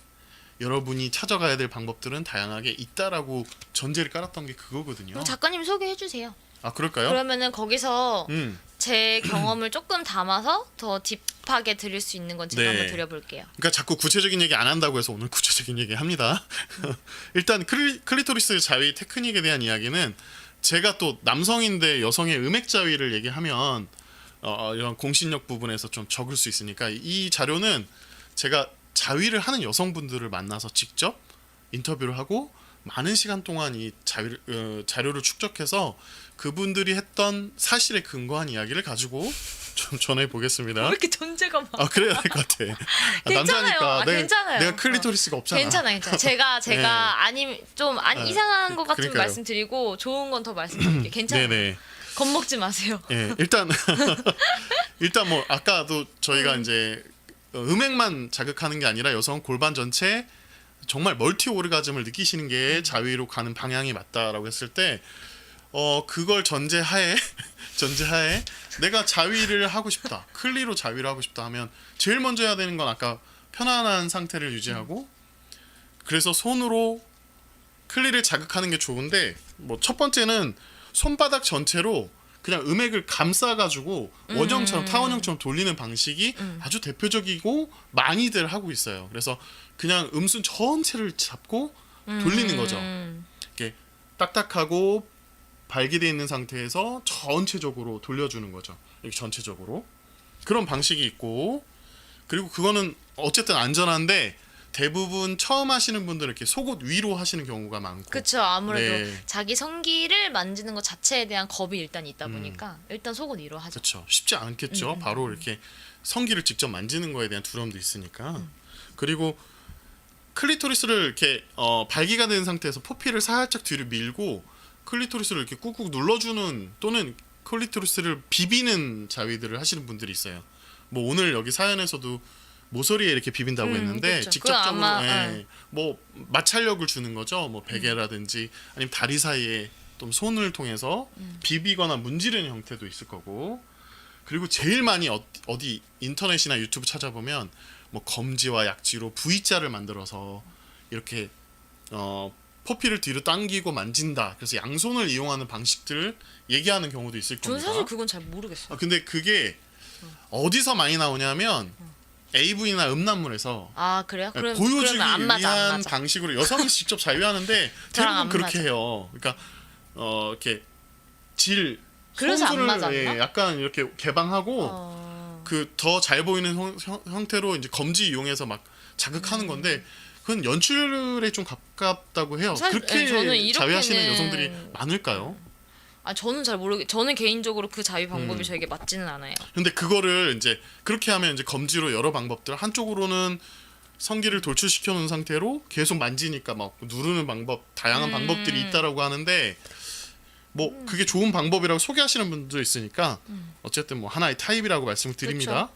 여러분이 찾아가야 될 방법들은 다양하게 있다라고 전제를 깔았던 게 그거거든요. 그럼 작가님 소개해 주세요. 아 그럴까요? 그러면은 거기서 음. 제 경험을 조금 담아서 더 딥하게 드릴 수 있는 건 제가 네. 한번 드려볼게요. 그러니까 자꾸 구체적인 얘기 안 한다고 해서 오늘 구체적인 얘기 합니다. 일단 클리토리스 자위 테크닉에 대한 이야기는 제가 또 남성인데 여성의 음액 자위를 얘기하면 이런 공신력 부분에서 좀 적을 수 있으니까 이 자료는 제가 자위를 하는 여성분들을 만나서 직접 인터뷰를 하고 많은 시간 동안 이 자료를 축적해서 그분들이 했던 사실에 근거한 이야기를 가지고 좀 전해 보겠습니다. 왜 이렇게 존재감 많아? 아 그래야 될 것 같아. 괜찮아요. 남자니까 괜찮아요. 내가 클리토리스가 없잖아. 괜찮아. 제가 네. 아니 좀 이상한 것 같으면 그러니까요. 말씀드리고 좋은 건 더 말씀드릴게요. 괜찮아요. 네네. 겁먹지 마세요. 예, 일단 뭐 아까도 저희가 이제 음액만 자극하는 게 아니라 여성 골반 전체 정말 멀티 오르가즘을 느끼시는 게 자위로 가는 방향이 맞다라고 했을 때 그걸 전제하에 내가 자위를 하고 싶다. 클리로 자위를 하고 싶다 하면 제일 먼저 해야 되는 건 아까 편안한 상태를 유지하고 그래서 손으로 클리를 자극하는 게 좋은데 뭐 첫 번째는 손바닥 전체로 그냥 음액을 감싸가지고 원형처럼 타원형처럼 돌리는 방식이 아주 대표적이고 많이들 하고 있어요. 그래서 그냥 음순 전체를 잡고 돌리는 거죠. 이렇게 딱딱하고 발기되어 있는 상태에서 전체적으로 돌려주는 거죠. 이렇게 전체적으로 그런 방식이 있고 그리고 그거는 어쨌든 안전한데 대부분 처음 하시는 분들은 이렇게 속옷 위로 하시는 경우가 많고 그렇죠. 아무래도 네. 자기 성기를 만지는 것 자체에 대한 겁이 일단 있다 보니까 일단 속옷 위로 하죠. 그렇죠. 쉽지 않겠죠. 바로 이렇게 성기를 직접 만지는 거에 대한 두려움도 있으니까. 그리고 클리토리스를 이렇게 발기가 된 상태에서 포피를 살짝 뒤로 밀고 클리토리스를 이렇게 꾹꾹 눌러주는 또는 클리토리스를 비비는 자위들을 하시는 분들이 있어요. 뭐 오늘 여기 사연에서도 모서리에 이렇게 비빈다고 했는데 그쵸. 직접적으로 그건 아마, 뭐 마찰력을 주는 거죠. 뭐 베개라든지 아니면 다리 사이에 또 손을 통해서 비비거나 문지르는 형태도 있을 거고 그리고 제일 많이 어디 인터넷이나 유튜브 찾아보면 뭐 검지와 약지로 V자를 만들어서 이렇게 포피를 뒤로 당기고 만진다. 그래서 양손을 이용하는 방식들을 얘기하는 경우도 있을 저는 겁니다. 사실 그건 잘 모르겠어요. 근데 그게 어디서 많이 나오냐면 AV나 음란물에서 아 그래요? 보여주기 그러면 안 맞아, 안 위한 맞아. 방식으로 여성이 직접 자위하는데 저랑 대부분 안 그렇게 맞아. 해요. 그러니까 이렇게 그래서 안 손수를, 맞았나? 약간 이렇게 개방하고 그 더 잘 보이는 형태로 이제 검지 이용해서 막 자극하는 건데 그건 연출에 좀 가깝다고 해요. 사실, 그렇게 저는 이렇게는- 자위하시는 여성들이 많을까요? 저는 잘 저는 개인적으로 그 자위 방법이 저에게 맞지는 않아요. 근데 그거를 이제 그렇게 하면 이제 검지로 여러 방법들 한쪽으로는 성기를 돌출시켜 놓은 상태로 계속 만지니까 막 누르는 방법 다양한 방법들이 있다라고 하는데 뭐 그게 좋은 방법이라고 소개하시는 분도 있으니까 어쨌든 뭐 하나의 타입이라고 말씀을 드립니다.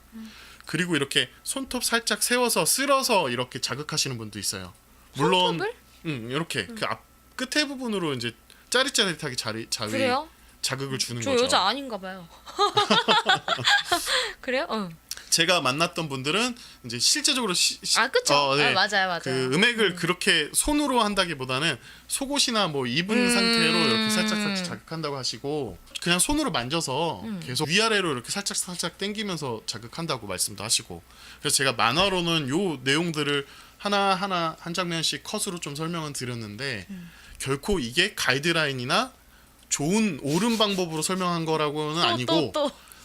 그리고 이렇게 손톱 살짝 세워서 쓸어서 이렇게 자극하시는 분도 있어요. 물론 손톱을? 이렇게 그 앞 끝에 부분으로 이제 짜릿짜릿하게 자위 그래요? 자극을 주는 저 거죠. 여자 아닌가 봐요. 그래요? 응. 제가 만났던 분들은 이제 실제적으로 그쵸. 네. 맞아요. 그 음액을 그렇게 손으로 한다기보다는 속옷이나 뭐 입은 상태로 이렇게 살짝 자극한다고 하시고 그냥 손으로 만져서 계속 위아래로 이렇게 살짝 당기면서 자극한다고 말씀도 하시고 그래서 제가 만화로는 요 내용들을 하나하나 한 장면씩 컷으로 좀 설명은 드렸는데 결코 이게 가이드라인이나 좋은 옳은 방법으로 설명한 거라고는 아니고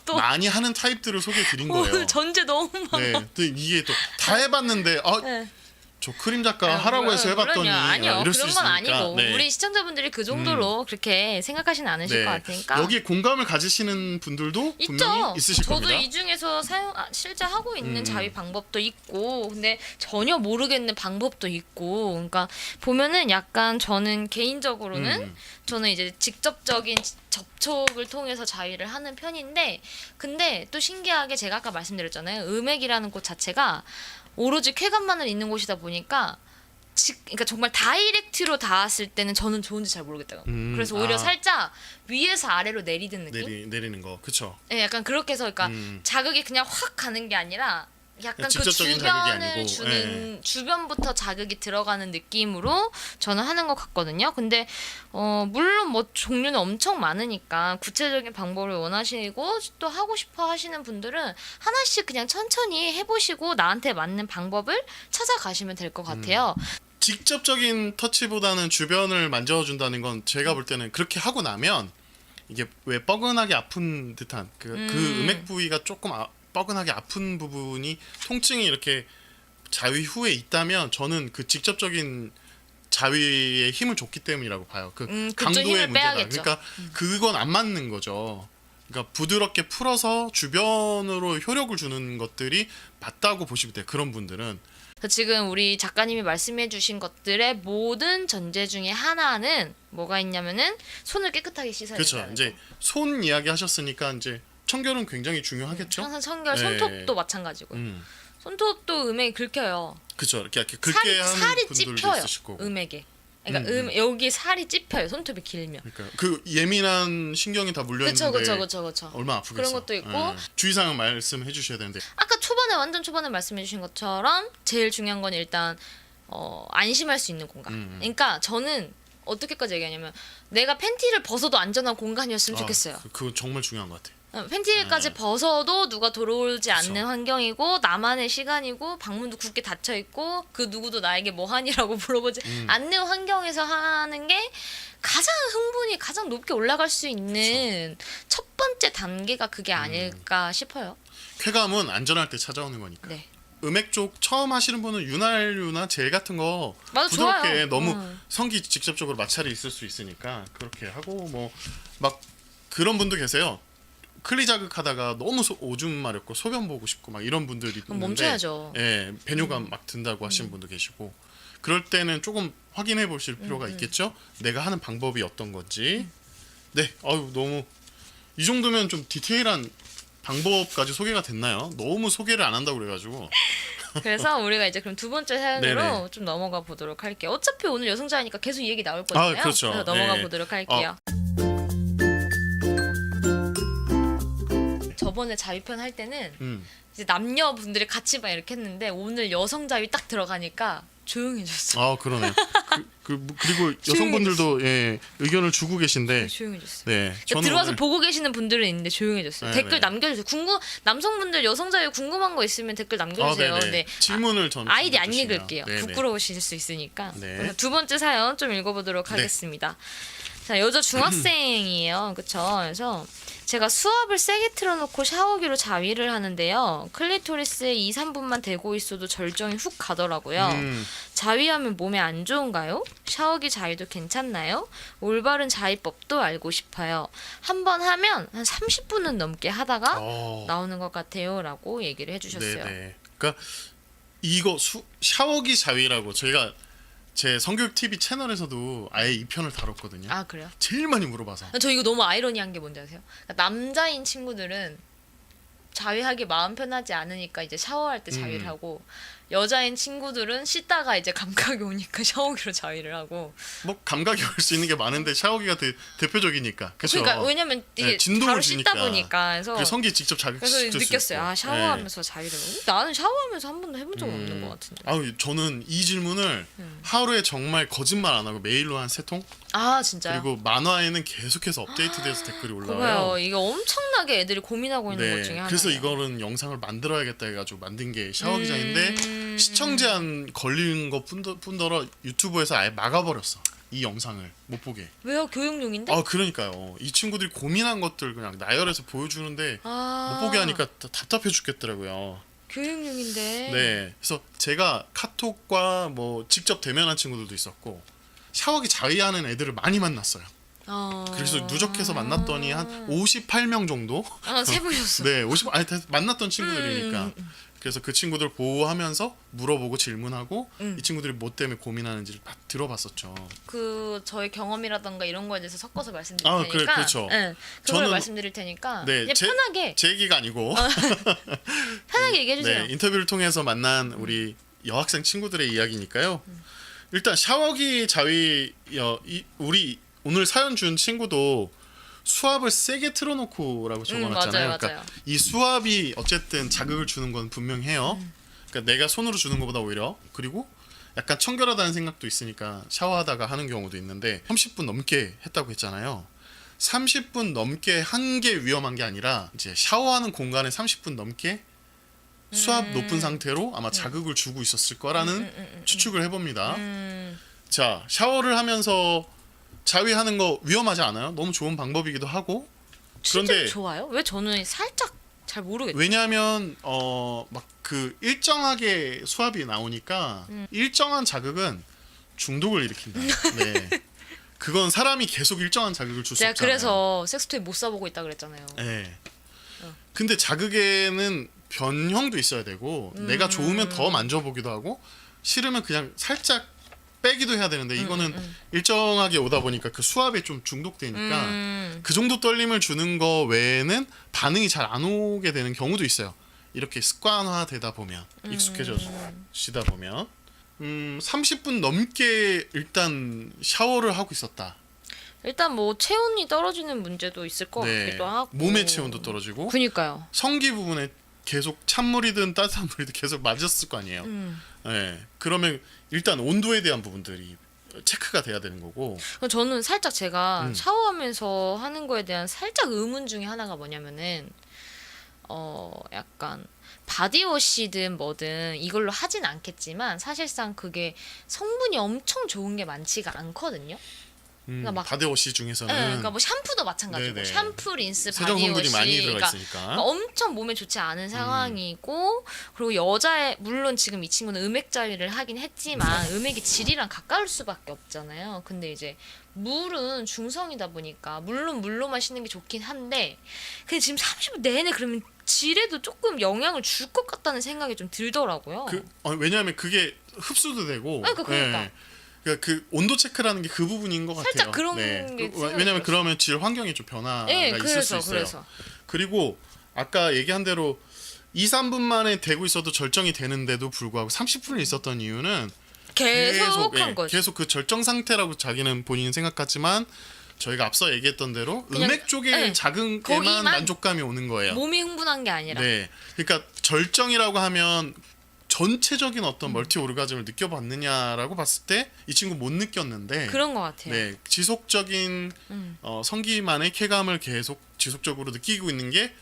또 많이 하는 타입들을 소개해 드린 거예요. 오늘 전제 너무 많아. 네, 또 이게 또 다 해봤는데 네. 저 크림 작가 하라고 해서 해봤더니 물론요. 아니요. 이럴 수 그런 건 있으니까. 아니고 네. 우리 시청자분들이 그 정도로 그렇게 생각하시는 않으실 네. 것 같으니까. 여기에 공감을 가지시는 분들도 분명히 있죠. 있으실 저도 겁니다. 이 중에서 실제 하고 있는 자위 방법도 있고, 근데 전혀 모르겠는 방법도 있고, 그러니까 보면은 약간 저는 개인적으로는 저는 이제 직접적인 접촉을 통해서 자위를 하는 편인데, 근데 또 신기하게 제가 아까 말씀드렸잖아요. 음액이라는 곳 자체가 오로지 쾌감만을 있는 곳이다 보니까. 그러니까 정말 다이렉트로 닿았을 때는 저는 좋은지 잘 모르겠다고. 그래서 오히려 살짝 위에서 아래로 내리는 느낌. 내리는 거, 그쵸? 네, 약간 그렇게 해서 그러니까 자극이 그냥 확 가는 게 아니라 약간 그 직접적인 자극이 주변을 아니고, 주는 주변부터 자극이 들어가는 느낌으로 저는 하는 것 같거든요. 근데 물론 뭐 종류는 엄청 많으니까 구체적인 방법을 원하시고 또 하고 싶어 하시는 분들은 하나씩 그냥 천천히 해보시고 나한테 맞는 방법을 찾아가시면 될 것 같아요. 직접적인 터치보다는 주변을 만져준다는 건 제가 볼 때는 그렇게 하고 나면 이게 왜 뻐근하게 아픈 듯한 그 음액 부위가 조금 뻐근하게 아픈 부분이 통증이 이렇게 자위 후에 있다면 저는 그 직접적인 자위에 힘을 줬기 때문이라고 봐요. 그 그쪽 강도의 힘을 문제다. 빼야겠죠. 그러니까 그건 안 맞는 거죠. 그러니까 부드럽게 풀어서 주변으로 효력을 주는 것들이 맞다고 보시면 돼요. 그런 분들은. 그래서 지금 우리 작가님이 말씀해주신 것들의 모든 전제 중에 하나는 뭐가 있냐면은 손을 깨끗하게 씻어야 그렇죠. 된다는 이제 거. 손 이야기 하셨으니까 이제 청결은 굉장히 중요하겠죠. 항상 청결, 네. 손톱도 마찬가지고요. 손톱도 음액이 긁혀요. 그렇죠. 이렇게 긁게 하는 살이 분들도 찝혀요. 있으실 거고. 음액에. 그러니까 여기 살이 찝혀요. 손톱이 길면. 그러니까 그 예민한 신경이 다 물려 있는데 그쵸. 얼마나 아프겠어. 그런 것도 있고. 주의사항 말씀해 주셔야 되는데. 아까 완전 초반에 말씀해주신 것처럼 제일 중요한 건 일단 안심할 수 있는 공간. 그러니까 저는 어떻게까지 얘기하냐면 내가 팬티를 벗어도 안전한 공간이었으면 좋겠어요. 그거 정말 중요한 것 같아. 팬티까지 벗어도 누가 들어오지 그쵸. 않는 환경이고 나만의 시간이고 방문도 굳게 닫혀 있고 그 누구도 나에게 뭐하니라고 물어보지 않는 환경에서 하는 게 가장 흥분이 가장 높게 올라갈 수 있는 첫 번째 단계가 그게 아닐까 싶어요. 쾌감은 안전할 때 찾아오는 거니까. 네. 음액 쪽 처음 하시는 분은 윤활유나 젤 같은 거 맞아, 부드럽게 좋아요. 너무 성기 직접적으로 마찰이 있을 수 있으니까 그렇게 하고 뭐 막 그런 분도 계세요. 클리 자극하다가 너무 오줌 마렵고 소변 보고 싶고 막 이런 분들이 있는데 멈춰야죠. 예, 배뇨감 막 든다고 하시는 분도 계시고 그럴 때는 조금 확인해 보실 필요가 있겠죠. 내가 하는 방법이 어떤 건지. 네, 너무 이 정도면 좀 디테일한 방법까지 소개가 됐나요? 너무 소개를 안 한다고 그래가지고. 그래서 우리가 이제 그럼 두 번째 사연으로 네네. 좀 넘어가 보도록 할게요. 어차피 오늘 여성자니까 계속 이 얘기 나올 거잖아요. 그렇죠. 그래서 넘어가 네. 보도록 할게요. 저번에 자위편 할 때는 이제 남녀분들이 같이 막 이렇게 했는데 오늘 여성 자위 딱 들어가니까 조용해졌어. 그러네요. 그리고 여성분들도 예, 의견을 주고 계신데 조용해졌어. 네, 그러니까 들어와서 보고 계시는 분들은 있는데 조용해졌어요. 네, 댓글 네. 남겨주세요. 남성분들 여성 자유 궁금한 거 있으면 댓글 남겨주세요. 네네. 근데 질문을 전 아이디 안 주시면. 읽을게요. 네네. 부끄러우실 수 있으니까. 네. 그래서 두 번째 사연 좀 읽어보도록 하겠습니다. 자, 여자 중학생이에요. 그쵸? 그래서 제가 수압을 세게 틀어놓고 샤워기로 자위를 하는데요. 클리토리스에 2, 3분만 대고 있어도 절정이 훅 가더라고요. 자위하면 몸에 안 좋은가요? 샤워기 자위도 괜찮나요? 올바른 자위법도 알고 싶어요. 한 번 하면 한 30분은 넘게 하다가 나오는 것 같아요. 라고 얘기를 해주셨어요. 네네. 그러니까 이거 샤워기 자위라고 저희가 제 성교육 TV 채널에서도 아예 이 편을 다뤘거든요. 아, 그래요? 제일 많이 물어봐서. 저 이거 너무 아이러니한 게 뭔지 아세요? 그러니까 남자인 친구들은 자위하기 마음 편하지 않으니까 이제 샤워할 때 자위를 하고 여자인 친구들은 씻다가 이제 감각이 오니까 샤워기로 자위를 하고. 뭐 감각이 올 수 있는 게 많은데 샤워기가 대표적이니까. 그렇죠. 그러니까 왜냐면 이게 진동을 바로 주니까. 씻다 보니까 그래서 성기 직접 자극시킬 그래서 수 느꼈어요. 있고. 아, 샤워하면서 자위를. 나는 샤워하면서 한 번도 해본 적 없는 것 같은데. 저는 이 질문을 하루에 정말 거짓말 안 하고 메일로 한 3통? 아, 진짜요? 그리고 만화에는 계속해서 업데이트돼서 댓글이 올라와요. 그거요. 이게 엄청나게 애들이 고민하고 있는 것 중에 하나예요. 그래서 이거는 영상을 만들어야겠다 해가지고 만든 게 샤워기장인데 시청 제한 걸린 것 뿐더러 유튜브에서 아예 막아버렸어. 이 영상을 못 보게. 왜요? 교육용인데? 아 그러니까요. 이 친구들이 고민한 것들 그냥 나열해서 보여주는데 못 보게 하니까 답답해 죽겠더라고요. 교육용인데. 네. 그래서 제가 카톡과 뭐 직접 대면한 친구들도 있었고 샤워기 자위하는 애들을 많이 만났어요. 그래서 누적해서 만났더니 한 58명 정도? 세보셨어. 네, 아니 만났던 친구들이니까. 그래서 그 친구들 보호하면서 물어보고 질문하고 이 친구들이 뭐 때문에 고민하는지를 들어봤었죠. 그 저의 경험이라던가 이런 거에 대해서 섞어서 말씀드릴 테니까. 그렇죠. 네, 그걸 저는- 말씀드릴 테니까. 네, 그냥 편하게 제 얘기가 아니고 편하게 얘기해 주세요. 네, 인터뷰를 통해서 만난 우리 여학생 친구들의 이야기니까요. 일단 샤워기 자위 우리 오늘 사연 준 친구도 수압을 세게 틀어놓고라고 적어놨잖아요. 맞아요, 그러니까 맞아요. 이 수압이 어쨌든 자극을 주는 건 분명해요. 그러니까 내가 손으로 주는 것보다 오히려 그리고 약간 청결하다는 생각도 있으니까 샤워하다가 하는 경우도 있는데 30분 넘게 했다고 했잖아요. 30분 넘게 한 게 위험한 게 아니라 이제 샤워하는 공간에 30분 넘게 수압 높은 상태로 아마 자극을 주고 있었을 거라는 추측을 해봅니다. 자, 샤워를 하면서 자위하는 거 위험하지 않아요? 너무 좋은 방법이기도 하고. 진짜 그런데 좋아요? 왜 저는 살짝 잘 모르겠어요. 왜냐하면 막 그 일정하게 수압이 나오니까 일정한 자극은 중독을 일으킨다. 네. 그건 사람이 계속 일정한 자극을 줄 수 제가 없잖아요. 그래서 섹스토이 못 사보고 있다 그랬잖아요. 네. 근데 자극에는 변형도 있어야 되고 내가 좋으면 더 만져보기도 하고 싫으면 그냥 살짝 빼기도 해야 되는데 이거는 일정하게 오다 보니까 그 수압에 좀 중독되니까 그 정도 떨림을 주는 거 외에는 반응이 잘 안 오게 되는 경우도 있어요. 이렇게 습관화되다 보면 익숙해지다 보면 30분 넘게 일단 샤워를 하고 있었다. 일단 뭐 체온이 떨어지는 문제도 있을 것 같기도 하고. 몸의 체온도 떨어지고 그니까요. 성기 부분에 계속 찬물이든 따뜻한 물이든 계속 맞았을 거 아니에요. 네. 그러면 일단 온도에 대한 부분들이 체크가 돼야 되는 거고. 저는 살짝 제가 샤워하면서 하는 거에 대한 살짝 의문 중에 하나가 뭐냐면은 약간 바디워시든 뭐든 이걸로 하진 않겠지만 사실상 그게 성분이 엄청 좋은 게 많지가 않거든요. 그러니까 막 바디워시 중에서는 네, 그러니까 뭐 샴푸도 마찬가지고 네네. 샴푸, 린스, 세정 바디워시 성분이 많이 들어가 그러니까 있으니까. 엄청 몸에 좋지 않은 상황이고 그리고 여자의 물론 지금 이 친구는 음액 자위를 하긴 했지만 음액이 질이랑 가까울 수밖에 없잖아요. 근데 이제 물은 중성이다 보니까 물론 물로 마시는 게 좋긴 한데 근데 지금 30분 내내 그러면 질에도 조금 영향을 줄 것 같다는 생각이 좀 들더라고요. 왜냐하면 그게 흡수도 되고. 그러니까. 네. 그러니까 그 온도 체크라는 게 그 부분인 것 같아요. 살짝 그런 게 생각이 왜냐하면 들었어요. 그러면 질 환경이 좀 변화가 네, 있을 수 있어요. 그래서. 그리고 아까 얘기한 대로 2, 3분 만에 되고 있어도 절정이 되는데도 불구하고 30분을 있었던 이유는 계속한 거죠. 계속 그 절정 상태라고 자기는 본인은 생각하지만 저희가 앞서 얘기했던 대로 그냥, 음액 쪽의 네, 자극에만 거기만 만족감이 오는 거예요. 몸이 흥분한 게 아니라. 네, 그러니까 절정이라고 하면 전체적인 어떤 멀티 오르가즘을 느껴봤느냐라고 봤을 때 이 친구 못 느꼈는데 그런 것 같아요. 네, 지속적인 성기만의 쾌감을 계속 지속적으로 느끼고 있는 게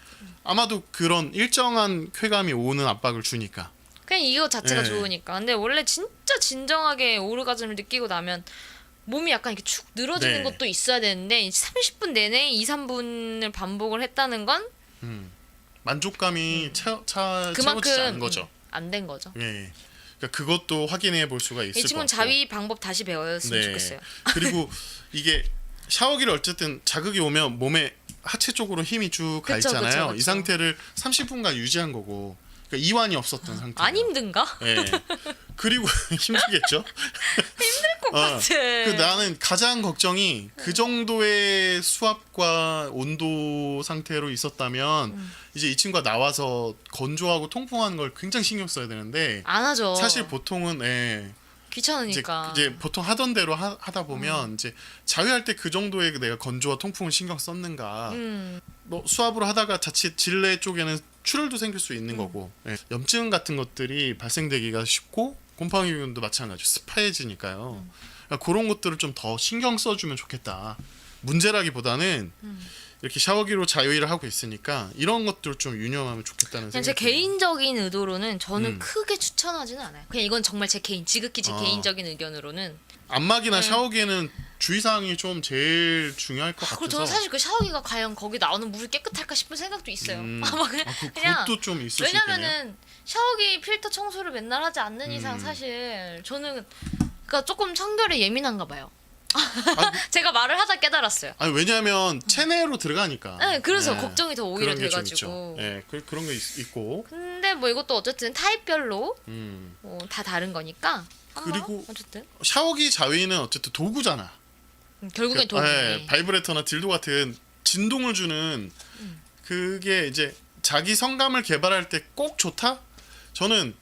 아마도 그런 일정한 쾌감이 오는 압박을 주니까. 그냥 이거 자체가 네. 좋으니까. 근데 원래 진짜 진정하게 오르가즘을 느끼고 나면 몸이 약간 이렇게 축 늘어지는 네. 것도 있어야 되는데 30분 내내 2, 3분을 반복을 했다는 건 만족감이 채워지지 않은 그만큼 거죠. 안 된 거죠. 예. 그러니까 그것도 확인해 볼 수가 있을 이 것 친구는 같고. 자위 방법 다시 배웠으면 좋겠어요. 그리고 이게 샤워기를 어쨌든 자극이 오면 몸에 하체 쪽으로 힘이 쭉 가 그쵸, 있잖아요. 그쵸. 이 상태를 30분간 유지한 거고. 그러니까 이완이 없었던 상태. 안 힘든가? 예. 그리고 힘들겠죠. 것 같아. 그 나는 가장 걱정이 그 정도의 수압과 온도 상태로 있었다면 이제 이 친구가 나와서 건조하고 통풍하는 걸 굉장히 신경 써야 되는데 안 하죠. 사실 보통은 귀찮으니까. 이제 보통 하던 대로 하다 보면 이제 자위할 때 그 정도의 내가 건조와 통풍을 신경 썼는가. 뭐 수압으로 하다가 자칫 질내 쪽에는 출혈도 생길 수 있는 거고 염증 같은 것들이 발생되기가 쉽고 곰팡이균도 마찬가지로 습해지니까요. 그러니까 그런 것들을 좀 더 신경 써주면 좋겠다. 문제라기보다는 이렇게 샤워기로 자유일을 하고 있으니까 이런 것들 좀 유념하면 좋겠다는 그냥 제 생각이 들어요. 개인적인 의도로는 저는 음. 크게 추천하지는 않아요. 그냥 이건 정말 제 지극히 제 아. 개인적인 의견으로는. 안마기나 샤워기에는 주의사항이 좀 제일 중요할 것 그리고 같아서. 저는 사실 그 샤워기가 과연 거기 나오는 물이 깨끗할까 싶은 생각도 있어요. 아마 그냥, 그냥 그것도 좀 있을 수 있겠네요. 왜냐면은 샤워기 필터 청소를 맨날 하지 않는 이상 사실 저는 그러니까 조금 청결에 예민한가 봐요. 제가 말을 하다 깨달았어요. 아니 왜냐하면 체내로 들어가니까. 네, 그래서 걱정이 더 오히려 그런 게좀 돼가지고. 있죠. 네, 그런 게 있고. 근데 뭐 이것도 어쨌든 타입별로 음. 다 다른 거니까. 한번 그리고 어쨌든 샤워기 자위는 어쨌든 도구잖아. 결국엔 도구네. 네, 바이브레터나 딜도 같은 진동을 주는 그게 이제 자기 성감을 개발할 때 꼭 좋다? 저는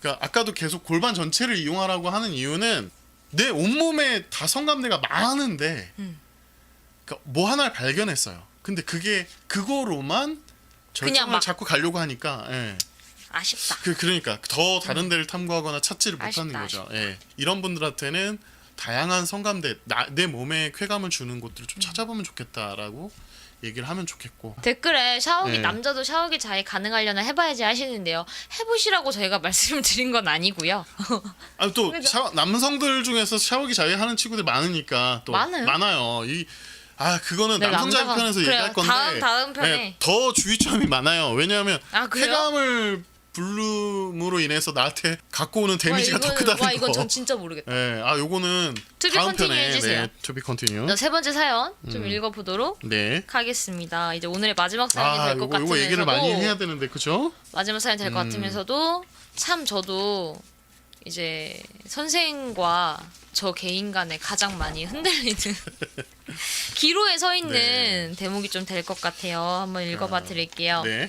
그러니까 아까도 계속 골반 전체를 이용하라고 하는 이유는 내 온몸에 다 성감대가 많은데 그러니까 뭐 하나를 발견했어요. 근데 그게 그거로만 절정을 막- 잡고 가려고 하니까 예. 아쉽다. 그러니까 더 다른 데를 탐구하거나 찾지를 못하는 아쉽다, 거죠. 예. 이런 분들한테는 다양한 성감대, 내 몸에 쾌감을 주는 곳들을 좀 찾아보면 좋겠다라고 얘기를 하면 좋겠고. 댓글에 샤워기 네. 남자도 샤워기 자위 가능하려나 해봐야지 하시는데요. 해보시라고 저희가 말씀을 드린 건 아니고요. 아니 또 그죠? 남성들 중에서 샤워기 자위하는 친구들 많으니까 또 많아요. 많아요. 그거는 네, 남성 자위 남자가- 편에서 그래요. 얘기할 건데 다음 편에. 네, 더 주의점이 많아요. 왜냐하면 아, 그래요? 쾌감을 불름으로 인해서 나한테 갖고 오는 데미지가 더 크다는 거. 이건 전 진짜 모르겠다. 네, 요거는 To be 다음 continue 편에 해주세요. to be continue. 세 번째 사연 좀 읽어보도록 네. 하겠습니다. 이제 오늘의 마지막 사연이 될 것 요거 같으면서도 얘기를 많이 해야 되는데 그죠? 마지막 사연이 될 것 같으면서도 참 저도 이제 선생과 저 개인 간에 가장 많이 흔들리는 기로에 서 있는 네. 대목이 좀 될 것 같아요. 한번 읽어봐 드릴게요. 네.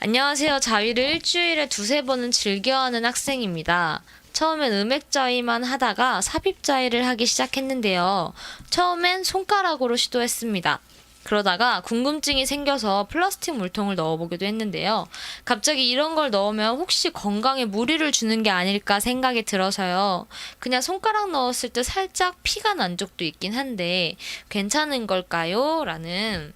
안녕하세요. 자위를 일주일에 2-3번은 즐겨하는 학생입니다. 처음엔 음액자위만 하다가 삽입자위를 하기 시작했는데요. 처음엔 손가락으로 시도했습니다. 그러다가 궁금증이 생겨서 플라스틱 물통을 넣어보기도 했는데요. 갑자기 이런 걸 넣으면 혹시 건강에 무리를 주는 게 아닐까 생각이 들어서요. 그냥 손가락 넣었을 때 살짝 피가 난 적도 있긴 한데 괜찮은 걸까요? 라는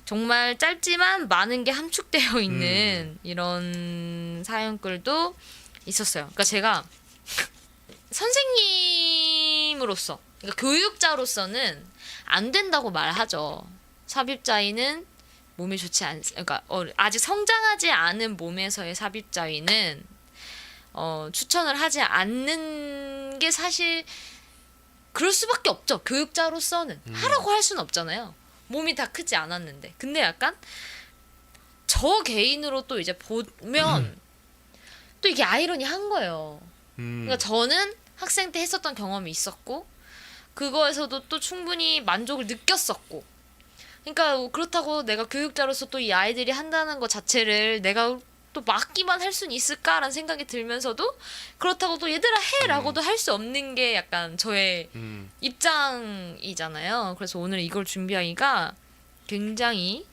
정말 짧지만 많은 게 함축되어 있는 이런 사연글도 있었어요. 그러니까 제가 선생님으로서, 그러니까 교육자로서는 안 된다고 말하죠. 삽입자위는 몸에 좋지 그러니까 아직 성장하지 않은 몸에서의 삽입자위는 추천을 하지 않는 게 사실 그럴 수밖에 없죠. 교육자로서는 하라고 할 수는 없잖아요. 몸이 다 크지 않았는데. 근데 약간 저 개인으로 또 이제 보면 또 이게 아이러니한 거예요. 그러니까 저는 학생 때 했었던 경험이 있었고 그거에서도 또 충분히 만족을 느꼈었고, 그러니까 그렇다고 내가 교육자로서 또 이 아이들이 한다는 것 자체를 내가 또 막기만 할 수는 있을까라는 생각이 들면서도 그렇다고 또 얘들아 해라고도 할 수 없는 게 약간 저의 입장이잖아요. 그래서 오늘 이걸 준비하기가 굉장히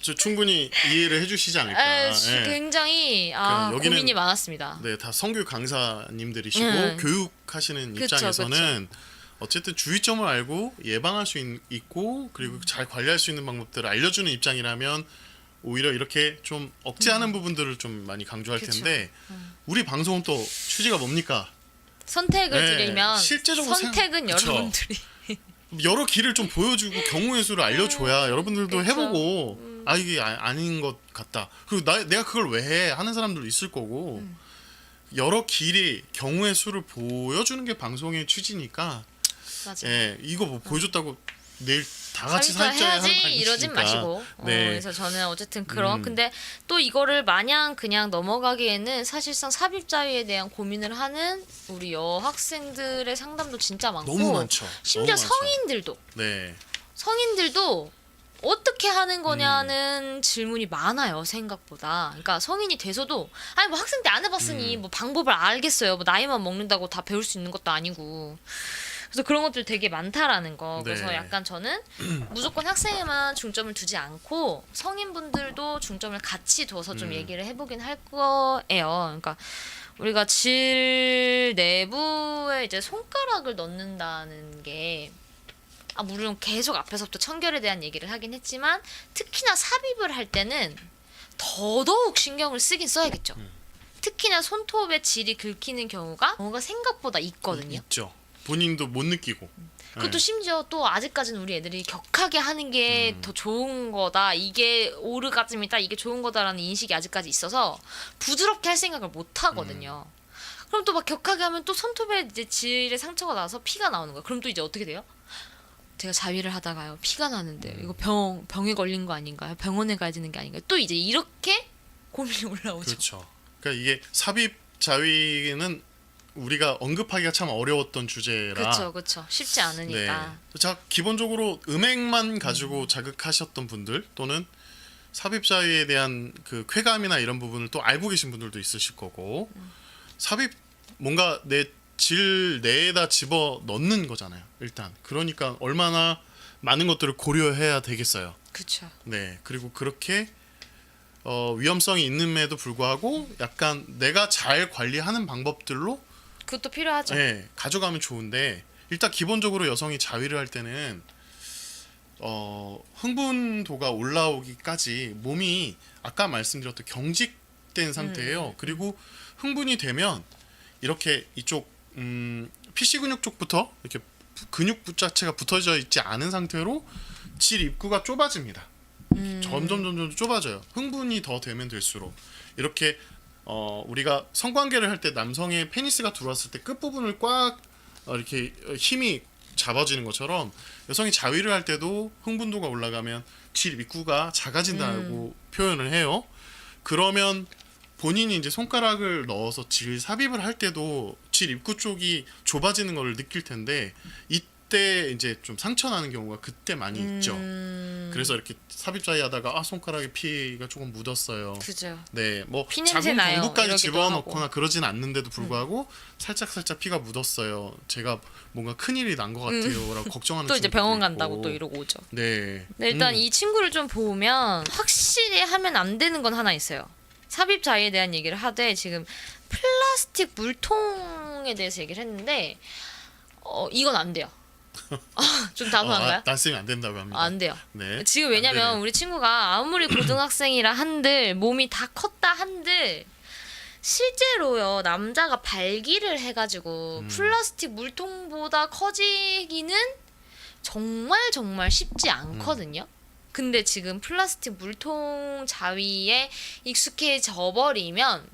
저 충분히 이해를 해주시지 않을까. 예. 굉장히 그럼 여기는- 고민이 많았습니다. 네, 다 성교 강사님들이시고 교육하시는 그쵸, 입장에서는 어쨌든 주의점을 알고 예방할 수 있고 그리고 잘 관리할 수 있는 방법들을 알려주는 입장이라면 오히려 이렇게 좀 억제하는 부분들을 좀 많이 강조할 그쵸. 텐데 우리 방송은 또 취지가 뭡니까? 선택을 네, 드리면 실제적으로 선택은 그쵸. 여러분들이 여러 길을 좀 보여주고 경우의 수를 알려줘야 여러분들도 그쵸. 해보고 이게 아닌 것 같다. 그리고 내가 그걸 왜 해? 하는 사람들도 있을 거고 여러 길이 경우의 수를 보여주는 게 방송의 취지니까 맞아. 예, 이거 뭐 보여줬다고 내일 다 같이 사입자 살자야 하는 거 해야지 아니니까. 이러진 마시고. 네. 그래서 저는 어쨌든 근데 또 이거를 마냥 그냥 넘어가기에는 사실상 삽입자위에 대한 고민을 하는 우리 여학생들의 상담도 진짜 많고 너무 많죠. 심지어 너무 많죠. 성인들도 네. 어떻게 하는 거냐는 질문이 많아요, 생각보다. 그러니까 성인이 돼서도 아니 뭐 학생 때 안 해봤으니 뭐 방법을 알겠어요. 뭐 나이만 먹는다고 다 배울 수 있는 것도 아니고. 그래서 그런 것들 되게 많다라는 거. 그래서 네. 약간 저는 무조건 학생에만 중점을 두지 않고 성인분들도 중점을 같이 둬서 좀 얘기를 해보긴 할 거예요. 그러니까 우리가 질 내부에 이제 손가락을 넣는다는 게 물론 계속 앞에서부터 청결에 대한 얘기를 하긴 했지만 특히나 삽입을 할 때는 더더욱 신경을 쓰긴 써야겠죠. 특히나 손톱의 질이 긁히는 경우가 생각보다 있거든요. 있죠. 본인도 못 느끼고. 그것도 네. 심지어 또 아직까지는 우리 애들이 격하게 하는 게 더 좋은 거다. 이게 오르가즘이다. 이게 좋은 거다라는 인식이 아직까지 있어서 부드럽게 할 생각을 못 하거든요. 그럼 또 막 격하게 하면 또 손톱에 이제 질에 상처가 나서 피가 나오는 거예요. 그럼 또 이제 어떻게 돼요? 제가 자위를 하다가요. 피가 나는데 이거 병에 걸린 거 아닌가요? 병원에 가야 되는 게 아닌가요? 또 이제 이렇게 고민이 올라오죠. 그렇죠. 그러니까 이게 삽입 자위는 우리가 언급하기가 참 어려웠던 주제라. 그렇죠. 쉽지 않으니까. 네. 자, 기본적으로 음액만 가지고 자극하셨던 분들 또는 삽입 자위에 대한 그 쾌감이나 이런 부분을 또 알고 계신 분들도 있으실 거고 삽입 뭔가 내 질 내에다 집어 넣는 거잖아요. 일단 그러니까 얼마나 많은 것들을 고려해야 되겠어요. 그렇죠. 네. 그리고 그렇게 위험성이 있음에도 불구하고 약간 내가 잘 관리하는 방법들로 그것도 필요하죠. 네, 가져가면 좋은데 일단 기본적으로 여성이 자위를 할 때는 흥분도가 올라오기까지 몸이 아까 말씀드렸던 경직된 상태예요. 그리고 흥분이 되면 이렇게 이쪽 피시 근육 쪽부터 이렇게 근육 자체가 붙어져 있지 않은 상태로 질 입구가 좁아집니다. 점점 좁아져요. 흥분이 더 되면 될수록 이렇게 우리가 성관계를 할 때 남성의 페니스가 들어왔을 때 끝부분을 꽉 이렇게 힘이 잡아지는 것처럼 여성이 자위를 할 때도 흥분도가 올라가면 질 입구가 작아진다고 표현을 해요. 그러면 본인이 이제 손가락을 넣어서 질 삽입을 할 때도 질 입구 쪽이 좁아지는 걸 느낄 텐데 이때 이제 좀 상처 나는 경우가 그때 많이 있죠. 그래서 이렇게 삽입 자위 하다가 손가락에 피가 조금 묻었어요. 그죠. 네, 뭐 피 냄새 자궁 나요. 경부까지 이러기도 집어넣거나 하고. 그러진 않는데도 불구하고 살짝 피가 묻었어요. 제가 뭔가 큰 일이 난 것 같아요라고 걱정하는 또 이제 친구들도 병원 있고. 간다고 또 이러고 오죠. 네. 네, 일단 이 친구를 좀 보면 확실히 하면 안 되는 건 하나 있어요. 삽입 자위에 대한 얘기를 하되 지금 플라스틱 물통에 대해서 얘기를 했는데 이건 안 돼요. 좀 단호한가요? 난쌤이 안 된다고 합니다. 안 돼요. 네. 지금 안 왜냐면 되네요. 우리 친구가 아무리 고등학생이라 한들 몸이 다 컸다 한들 실제로요 남자가 발기를 해가지고 플라스틱 물통보다 커지기는 정말 쉽지 않거든요. 근데 지금 플라스틱 물통 자위에 익숙해져 버리면